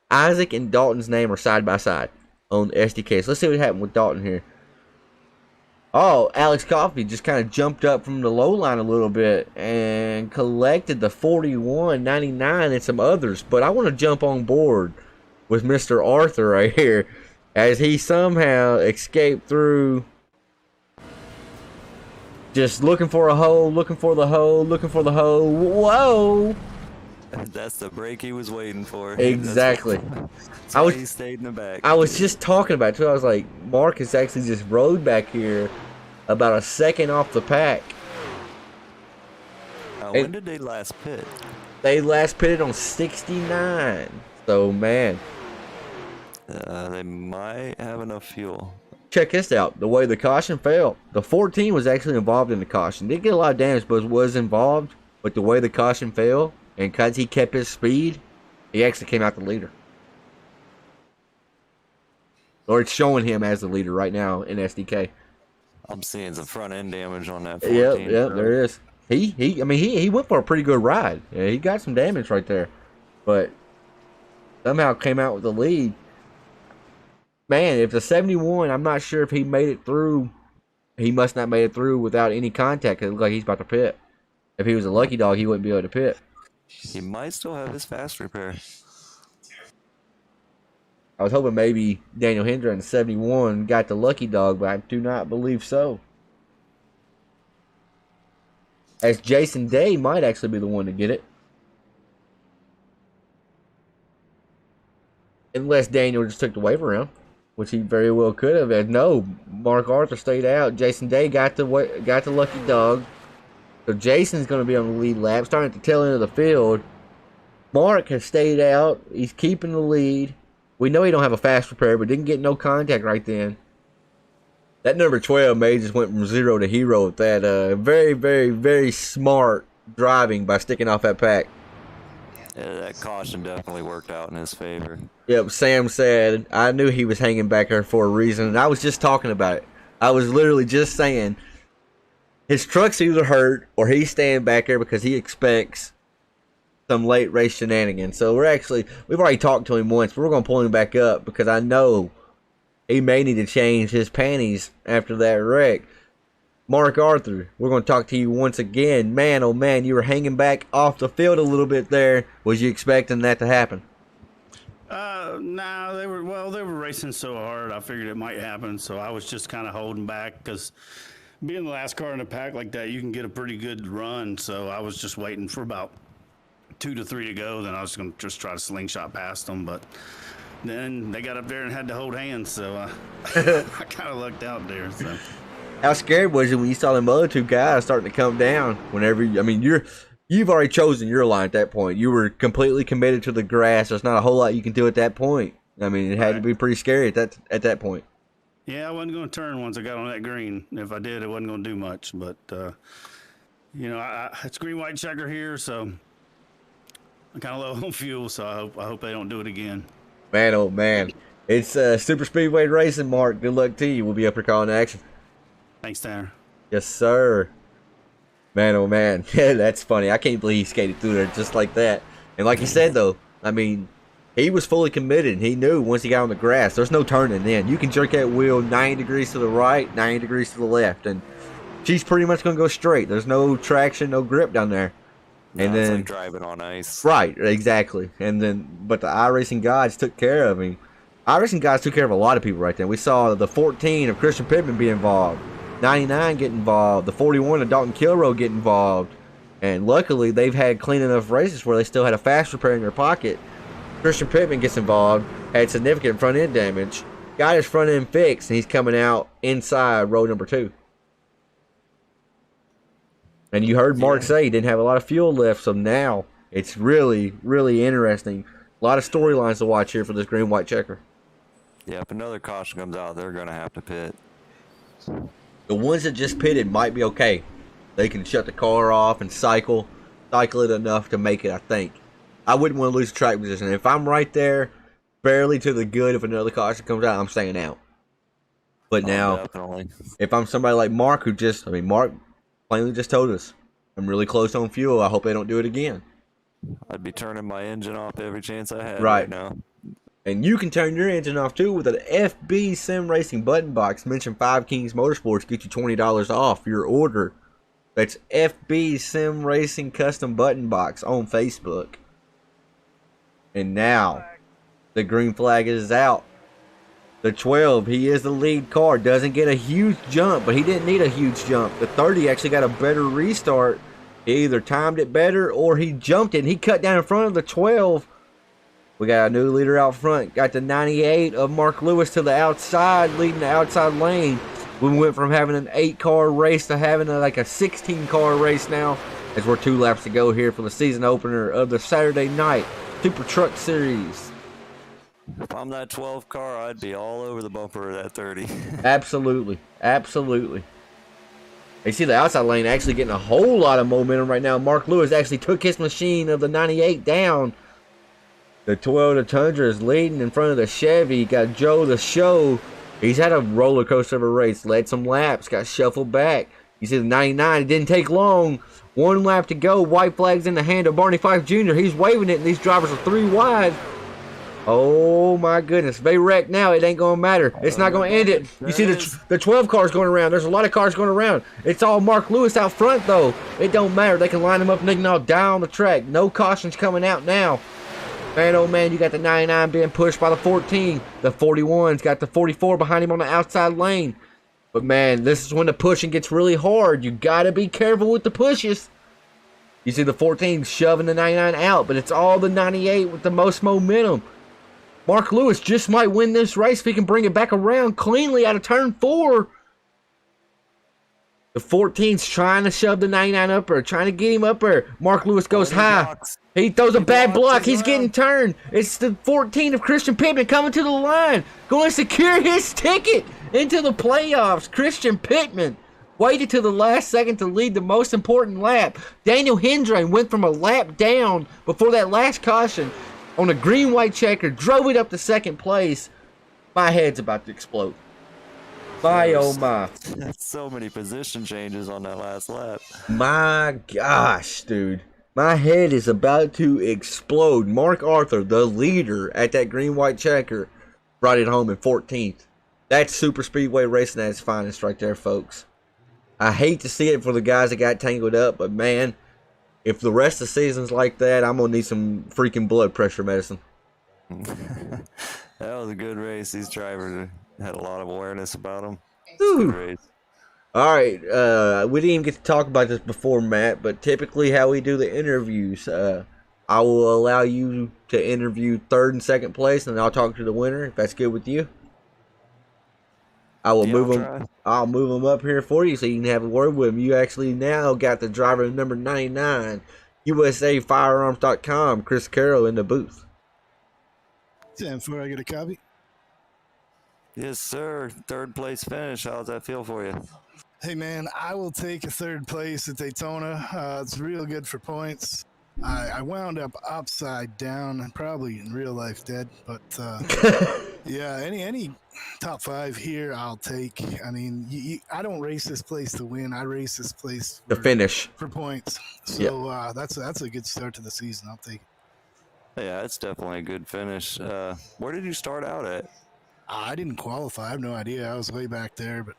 Isaac and Dalton's name are side by side on the SDK. So let's see what happened with Dalton here. Oh, Alex Coffey just kind of jumped up from the low line a little bit and collected the 41.99 and some others. But I want to jump on board with Mr. Arthur right here as he somehow escaped through, just looking for a hole, looking for the hole, looking for the hole. Whoa! That's the break he was waiting for. Exactly. That's I why was- he stayed in the back. I was just talking about it too. I was like, Marcus actually just rode back here about a second off the pack. When did they last pit? They last pitted on 69. So, man. They might have enough fuel. Check this out. The way the caution fell. The 14 was actually involved in the caution. Didn't get a lot of damage, but was involved. But the way the caution fell, and because he kept his speed, he actually came out the leader. Or it's showing him as the leader right now in SDK. I'm seeing some front end damage on that 14. Yep, there is. He went for a pretty good ride. Yeah, he got some damage right there. But somehow came out with the lead. Man, if the 71, I'm not sure if he made it through. He must not made it through without any contact. It looked like he's about to pit. If he was a lucky dog, he wouldn't be able to pit. He might still have his fast repair. I was hoping maybe Daniel Hendra in 71 got the lucky dog, but I do not believe so. As Jason Day might actually be the one to get it. Unless Daniel just took the wave around, which he very well could have. And no, Mark Arthur stayed out. Jason Day got the lucky dog. So Jason's going to be on the lead lap, starting at the tail end of the field. Mark has stayed out. He's keeping the lead. We know he don't have a fast repair, but didn't get no contact right then. That number 12 may just went from 0 to hero with that very, very, very smart driving by sticking off that pack. Yeah, that caution definitely worked out in his favor. Yep, Sam said, I knew he was hanging back there for a reason, and I was just talking about it. I was literally just saying, his truck's either hurt or he's staying back there because he expects some late race shenanigans. So we've already talked to him once, but we're going to pull him back up because I know he may need to change his panties after that wreck. Mark Arthur, we're going to talk to you once again. Man, oh man, you were hanging back off the field a little bit there. Was you expecting that to happen? No, they were racing so hard. I figured it might happen, so I was just kind of holding back because being the last car in the pack like that, you can get a pretty good run. So I was just waiting for about 2 to 3 to go. Then I was going to just try to slingshot past them, but then they got up there and had to hold hands, so I kind of lucked out there. So. How scared was you when you saw them other two guys starting to come down? You've already chosen your line at that point. You were completely committed to the grass. There's not a whole lot you can do at that point. I mean, it had to be pretty scary at that point. Yeah, I wasn't going to turn once I got on that green. If I did, it wasn't going to do much. But it's green white checker here, so I'm kind of low on fuel. So I hope they don't do it again. Man, oh man, it's Super Speedway Racing, Mark. Good luck to you. We'll be up here calling action. Thanks, Tanner. Yes, sir. Man, oh man, that's funny. I can't believe he skated through there just like that. And like you said, though, I mean, he was fully committed. He knew once he got on the grass, there's no turning then. You can jerk that wheel 90 degrees to the right, 90 degrees to the left, and she's pretty much going to go straight. There's no traction, no grip down there. And no, then it's like driving on ice. Right, exactly. And then, but the iRacing gods took care of him. iRacing gods took care of a lot of people right there. We saw the 14 of Christian Pittman be involved. 99 get involved, the 41 of Dalton Kilroe get involved, and luckily they've had clean enough races where they still had a fast repair in their pocket. Christian Pittman gets involved, had significant front end damage, got his front end fixed, and he's coming out inside row number 2. And you heard Mark say he didn't have a lot of fuel left, so now it's really, really interesting. A lot of storylines to watch here for this green white checker. Yeah, if another caution comes out, they're going to have to pit. The ones that just pitted might be okay. They can shut the car off and cycle it enough to make it, I think. I wouldn't want to lose track position. If I'm right there, barely to the good, if another caution comes out, I'm staying out. But now, definitely. If I'm somebody like Mark, Mark plainly just told us, I'm really close on fuel. I hope they don't do it again. I'd be turning my engine off every chance I had Right now. And you can turn your engine off too with an FB Sim Racing button box. Mention 5 Kings Motorsports, get you $20 off your order. That's FB Sim Racing Custom Button Box on Facebook. And now, the green flag is out. The 12, he is the lead car. Doesn't get a huge jump, but he didn't need a huge jump. The 30 actually got a better restart. He either timed it better or he jumped it and he cut down in front of the 12. We got a new leader out front. Got the 98 of Mark Lewis to the outside, leading the outside lane. We went from having an 8-car race to having a 16-car race now, as we're 2 laps to go here for the season opener of the Saturday night Super Truck Series. If I'm that 12 car, I'd be all over the bumper of that 30. Absolutely. Absolutely. You see the outside lane actually getting a whole lot of momentum right now. Mark Lewis actually took his machine of the 98 down. The Toyota Tundra is leading in front of the Chevy. You got Joe the Show. He's had a roller coaster of a race. Led some laps. Got shuffled back. You see the 99. It didn't take long. 1 lap to go. White flag's in the hand of Barney Fife Jr. He's waving it, and these drivers are 3 wide. Oh, my goodness. If they wreck now, it ain't going to matter. It's not going to end it. You see the 12 cars going around. There's a lot of cars going around. It's all Mark Lewis out front, though. It don't matter. They can line them up and they can all die on the track. No cautions coming out now. Man, oh man, you got the 99 being pushed by the 14. The 41's got the 44 behind him on the outside lane. But man, this is when the pushing gets really hard. You got to be careful with the pushes. You see the 14 shoving the 99 out, but it's all the 98 with the most momentum. Mark Lewis just might win this race if he can bring it back around cleanly out of turn 4. The 14's trying to shove the 99 up there, trying to get him up there. Mark Lewis goes high. He throws a bad block. He's getting turned. It's the 14 of Christian Pittman coming to the line. Going to secure his ticket into the playoffs. Christian Pittman waited to the last second to lead the most important lap. Daniel Hendren went from a lap down before that last caution on a green-white checker, drove it up to second place. My head's about to explode. My, oh my. So many position changes on that last lap. My gosh, dude. My head is about to explode. Mark Arthur, the leader at that green-white checker, brought it home in 14th. That's Super Speedway Racing at its finest right there, folks. I hate to see it for the guys that got tangled up, but man, if the rest of the season's like that, I'm going to need some freaking blood pressure medicine. That was a good race. These drivers had a lot of awareness about them. Good race. All right, we didn't even get to talk about this before, Matt, but typically how we do the interviews, I will allow you to interview third and second place, and I'll talk to the winner if that's good with you. I will Yeah, move I'll them. try. I'll move them up here for you so you can have a word with him. You actually now got the driver number 99, USAFirearms.com, Chris Carroll in the booth. 10-4, I get a copy. Yes, sir. Third place finish. How's that feel for you? Hey, man, I will take a third place at Daytona. It's real good for points. I wound up upside down, probably in real life dead, but yeah, any top 5 here I'll take. I mean, I don't race this place to win. I race this place The finish. for points. So that's a good start to the season. I'll take it. Yeah, it's definitely a good finish. Where did you start out at? I didn't qualify. I have no idea. I was way back there, but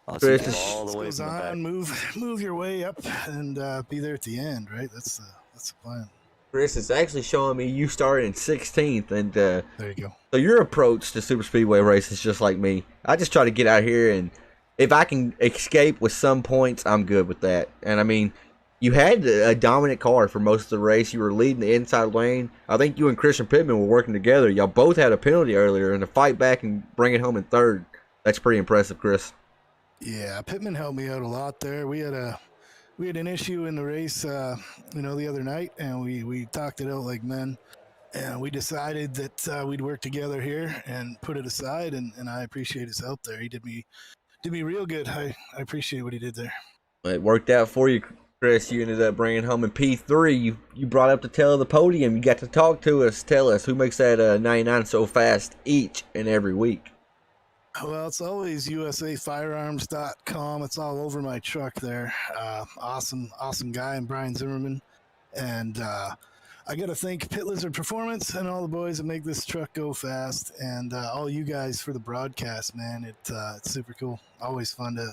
I'll Chris, see you all the way goes from the back. on, move your way up, and be there at the end. Right? That's the plan. Chris, it's actually showing me you started in 16th, and There you go. so your approach to super speedway race is just like me. I just try to get out here, and if I can escape with some points, I'm good with that. And I mean, you had a dominant car for most of the race. You were leading the inside lane. I think you and Christian Pittman were working together. Y'all both had a penalty earlier, and to fight back and bring it home in third, that's pretty impressive, Chris. Yeah, Pittman helped me out a lot there. We had an issue in the race, the other night, and we talked it out like men, and we decided that we'd work together here and put it aside. And I appreciate his help there. He did me real good. I appreciate what he did there. It worked out for you, Chris. You ended up bringing home in P3. You brought up the tail of the podium. You got to talk to us, tell us who makes that 99 so fast each and every week. Well, it's always USAFirearms.com. It's all over my truck there. Awesome guy, and Brian Zimmerman. And I got to thank Pit Lizard Performance and all the boys that make this truck go fast, and all you guys for the broadcast, man. It's super cool. Always fun to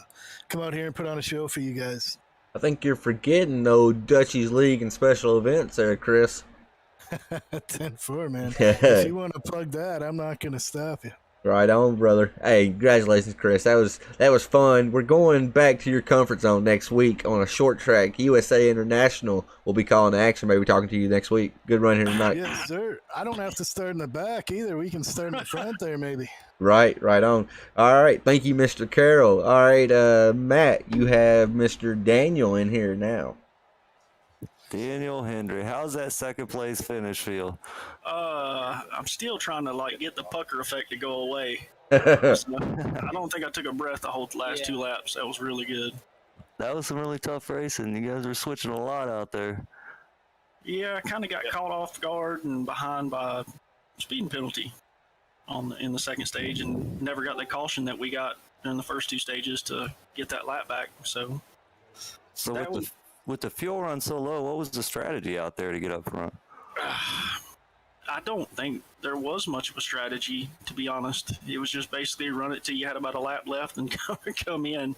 come out here and put on a show for you guys. I think you're forgetting, though, Dutchie's League and special events there, Chris. 10-4, man. If you want to plug that, I'm not going to stop you. Right on, brother. Hey, congratulations, Chris. That was fun. We're going back to your comfort zone next week on a short track. USA International will be calling the action. Maybe talking to you next week. Good run here tonight. Yes, sir. I don't have to start in the back either. We can start in the front there, maybe. Right on. All right. Thank you, Mr. Carroll. All right, Matt, you have Mr. Daniel in here now. Daniel Hendry, how's that second place finish feel? I'm still trying to get the pucker effect to go away. So, I don't think I took a breath the whole last 2 laps. That was really good. That was some really tough racing. You guys were switching a lot out there. Yeah, I kind of got caught off guard and behind by a speeding penalty in the second stage, and never got the caution that we got in the first 2 stages to get that lap back. So with the fuel run so low, what was the strategy out there to get up front? I don't think there was much of a strategy, to be honest. It was just basically run it till you had about a lap left and come in.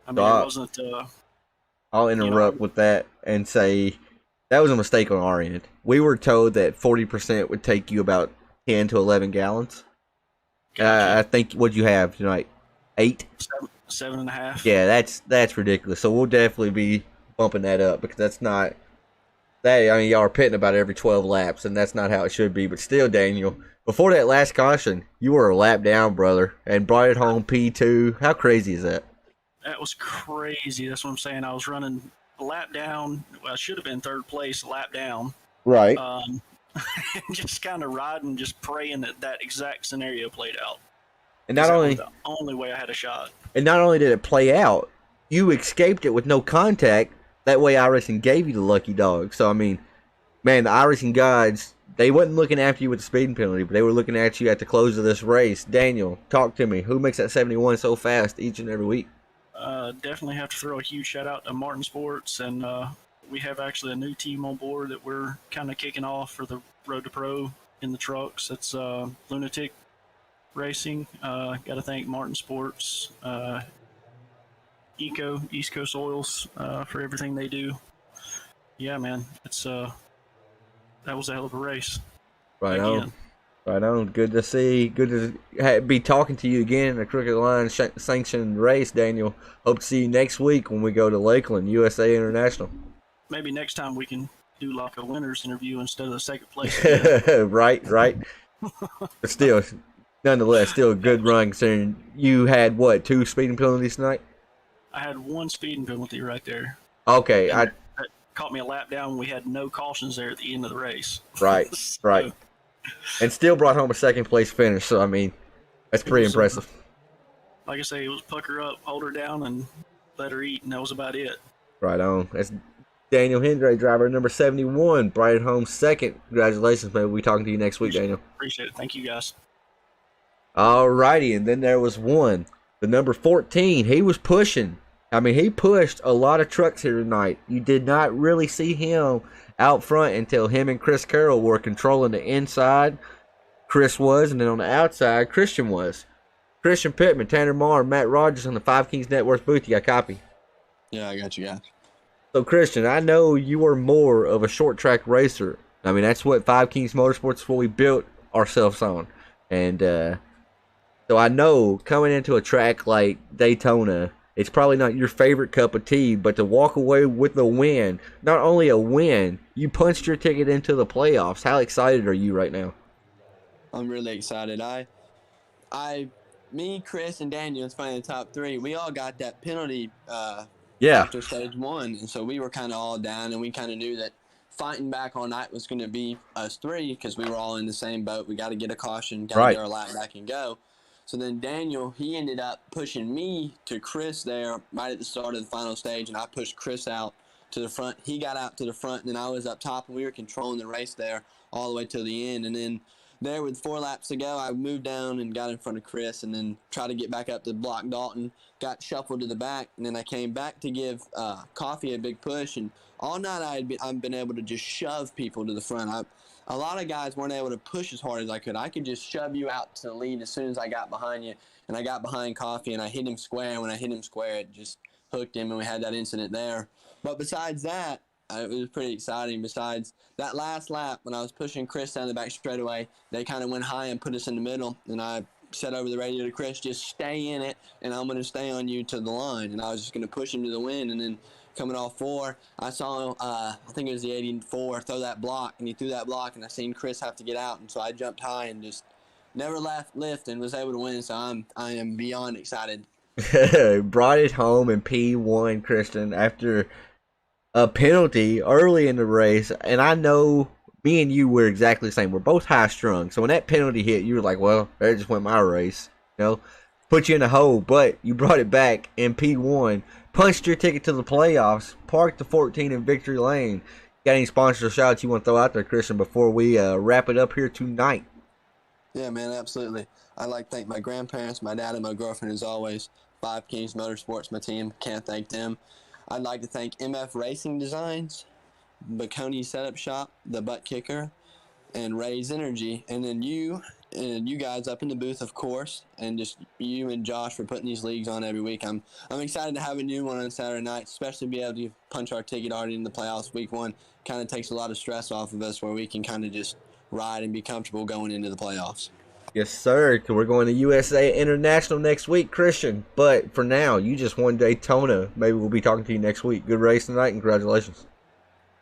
I mean, it wasn't. I'll interrupt with that and say that was a mistake on our end. We were told that 40% would take you about 10 to 11 gallons. Gotcha. I think what you have tonight, 8? 7.5. Yeah, that's ridiculous. So we'll definitely be bumping that up because that's not. I mean, y'all are pitting about every 12 laps, and that's not how it should be. But still, Daniel, before that last caution, you were a lap down, brother, and brought it home P2. How crazy is that? That was crazy. That's what I'm saying. I was running a lap down. Well, I should have been third place, a lap down. Right. Just kind of riding, just praying that exact scenario played out. And not only the only way I had a shot. And not only did it play out, you escaped it with no contact. That way iRacing gave you the lucky dog. So, I mean, man, the iRacing gods, they wasn't looking after you with the speeding penalty, but they were looking at you at the close of this race. Daniel, talk to me. Who makes that 71 so fast each and every week? Definitely have to throw a huge shout out to Martin Sports. And we have actually a new team on board that we're kind of kicking off for the Road to Pro in the trucks. It's Lunatic Racing. Got to thank Martin Sports. East Coast Oils for everything they do. Yeah, man, it's that was a hell of a race. Right again. on. Good to see. Good to be talking to you again in a Crooked Line sanctioned race, Daniel. Hope to see you next week when we go to Lakeland, USA International. Maybe next time we can do like a winner's interview instead of the second place again. Right. But still, nonetheless, still a good run considering you had, what, 2 speeding penalties tonight? I had one speeding penalty right there. Okay, And that caught me a lap down. We had no cautions there at the end of the race. Right, So, right. And still brought home a second place finish, so I mean, that's pretty impressive. Like I say, it was pucker up, hold her down, and let her eat, and that was about it. Right on. That's Daniel Hendry, driver number 71, brought it home second. Congratulations, man. We'll be talking to you next week, Daniel. Appreciate it. Thank you, guys. Alrighty, and then there was one, the number 14. He was pushing. I mean, he pushed a lot of trucks here tonight. You did not really see him out front until him and Chris Carroll were controlling the inside. Chris was, and then on the outside, Christian was. Christian Pittman, Tanner Marr, Matt Rogers on the 5 Kings Net Worth booth. You got a copy? Yeah, I got you guys. So, Christian, I know you are more of a short track racer. I mean, that's what 5 Kings Motorsports is what we built ourselves on. And so I know coming into a track like Daytona, it's probably not your favorite cup of tea, but to walk away with the win, not only a win, you punched your ticket into the playoffs. How excited are you right now? I'm really excited. Me, Chris, and Daniel, it's funny, the top 3, we all got that penalty after stage 1, and so we were kind of all down, and we kind of knew that fighting back all night was going to be us 3 because we were all in the same boat. We got to get a caution, got to get our lap back and go. So then Daniel, he ended up pushing me to Chris there right at the start of the final stage, and I pushed Chris out to the front. He got out to the front, and then I was up top, and we were controlling the race there all the way to the end. And then there with 4 laps to go, I moved down and got in front of Chris and then tried to get back up to block Dalton, got shuffled to the back, and then I came back to give Coffee a big push. And all night I've been able to just shove people to the front. A lot of guys weren't able to push as hard as I could. I could just shove you out to the lead as soon as I got behind you. And I got behind Coffee, and I hit him square. And when I hit him square, it just hooked him, and we had that incident there. But besides that, it was pretty exciting. Besides that last lap, when I was pushing Chris down the back straightaway, they kind of went high and put us in the middle. And I said over the radio to Chris, just stay in it, and I'm going to stay on you to the line. And I was just going to push him to the win. And then coming off 4, I saw, I think it was the 84, throw that block, and he threw that block, and I seen Chris have to get out. And so I jumped high and just never lift and was able to win. So I am beyond excited. Brought it home in P1, Christian, after a penalty early in the race. And I know me and you were exactly the same. We're both high strung. So when that penalty hit, you were like, well, there just went my race. You know, put you in a hole, but you brought it back in P1, punched your ticket to the playoffs, parked the 14 in victory lane. Got any sponsor shots you want to throw out there, Christian, before we wrap it up here tonight? Yeah, man, absolutely. I'd like to thank my grandparents, my dad, and my girlfriend as always. 5 Kings Motorsports, my team. Can't thank them. I'd like to thank MF Racing Designs, Bacone Setup Shop, The Butt Kicker, and Ray's Energy. And then you guys up in the booth, of course, and just you and Josh for putting these leagues on every week. I'm excited to have a new one on Saturday night, especially be able to punch our ticket already in the playoffs week 1. Kind of takes a lot of stress off of us where we can kind of just ride and be comfortable going into the playoffs. Yes, sir. We're going to USA International next week, Christian. But for now, you just won Daytona. Maybe we'll be talking to you next week. Good race tonight, and congratulations.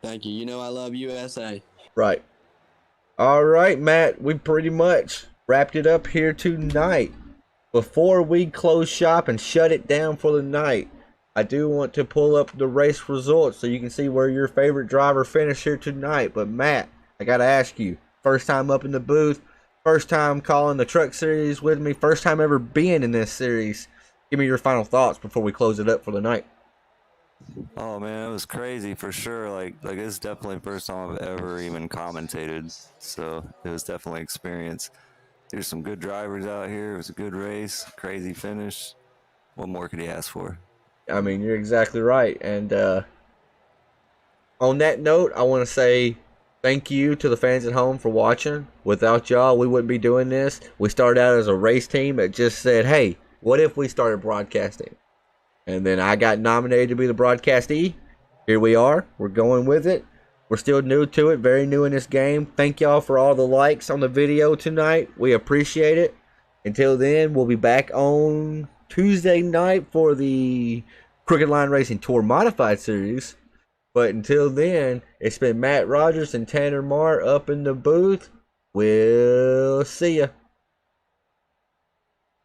Thank you. You know I love USA. Right. All right, Matt. We pretty much wrapped it up here tonight. Before we close shop and shut it down for the night, I do want to pull up the race results so you can see where your favorite driver finished here tonight. But, Matt, I got to ask you, first time up in the booth, first time calling the truck series with me, first time ever being in this series. Give me your final thoughts before we close it up for the night. Oh man, it was crazy for sure. Like it's definitely the first time I've ever even commentated, so it was definitely an experience. There's some good drivers out here. It was a good race, crazy finish. What more could he ask for? I mean, you're exactly right. And on that note, I want to say thank you to the fans at home for watching. Without y'all, we wouldn't be doing this. We started out as a race team that just said, hey, what if we started broadcasting? And then I got nominated to be the broadcastee. Here we are. We're going with it. We're still new to it, very new in this game. Thank y'all for all the likes on the video tonight. We appreciate it. Until then, we'll be back on Tuesday night for the Crooked Line Racing Tour Modified Series. But until then, it's been Matt Rogers and Tanner Marr up in the booth. We'll see ya.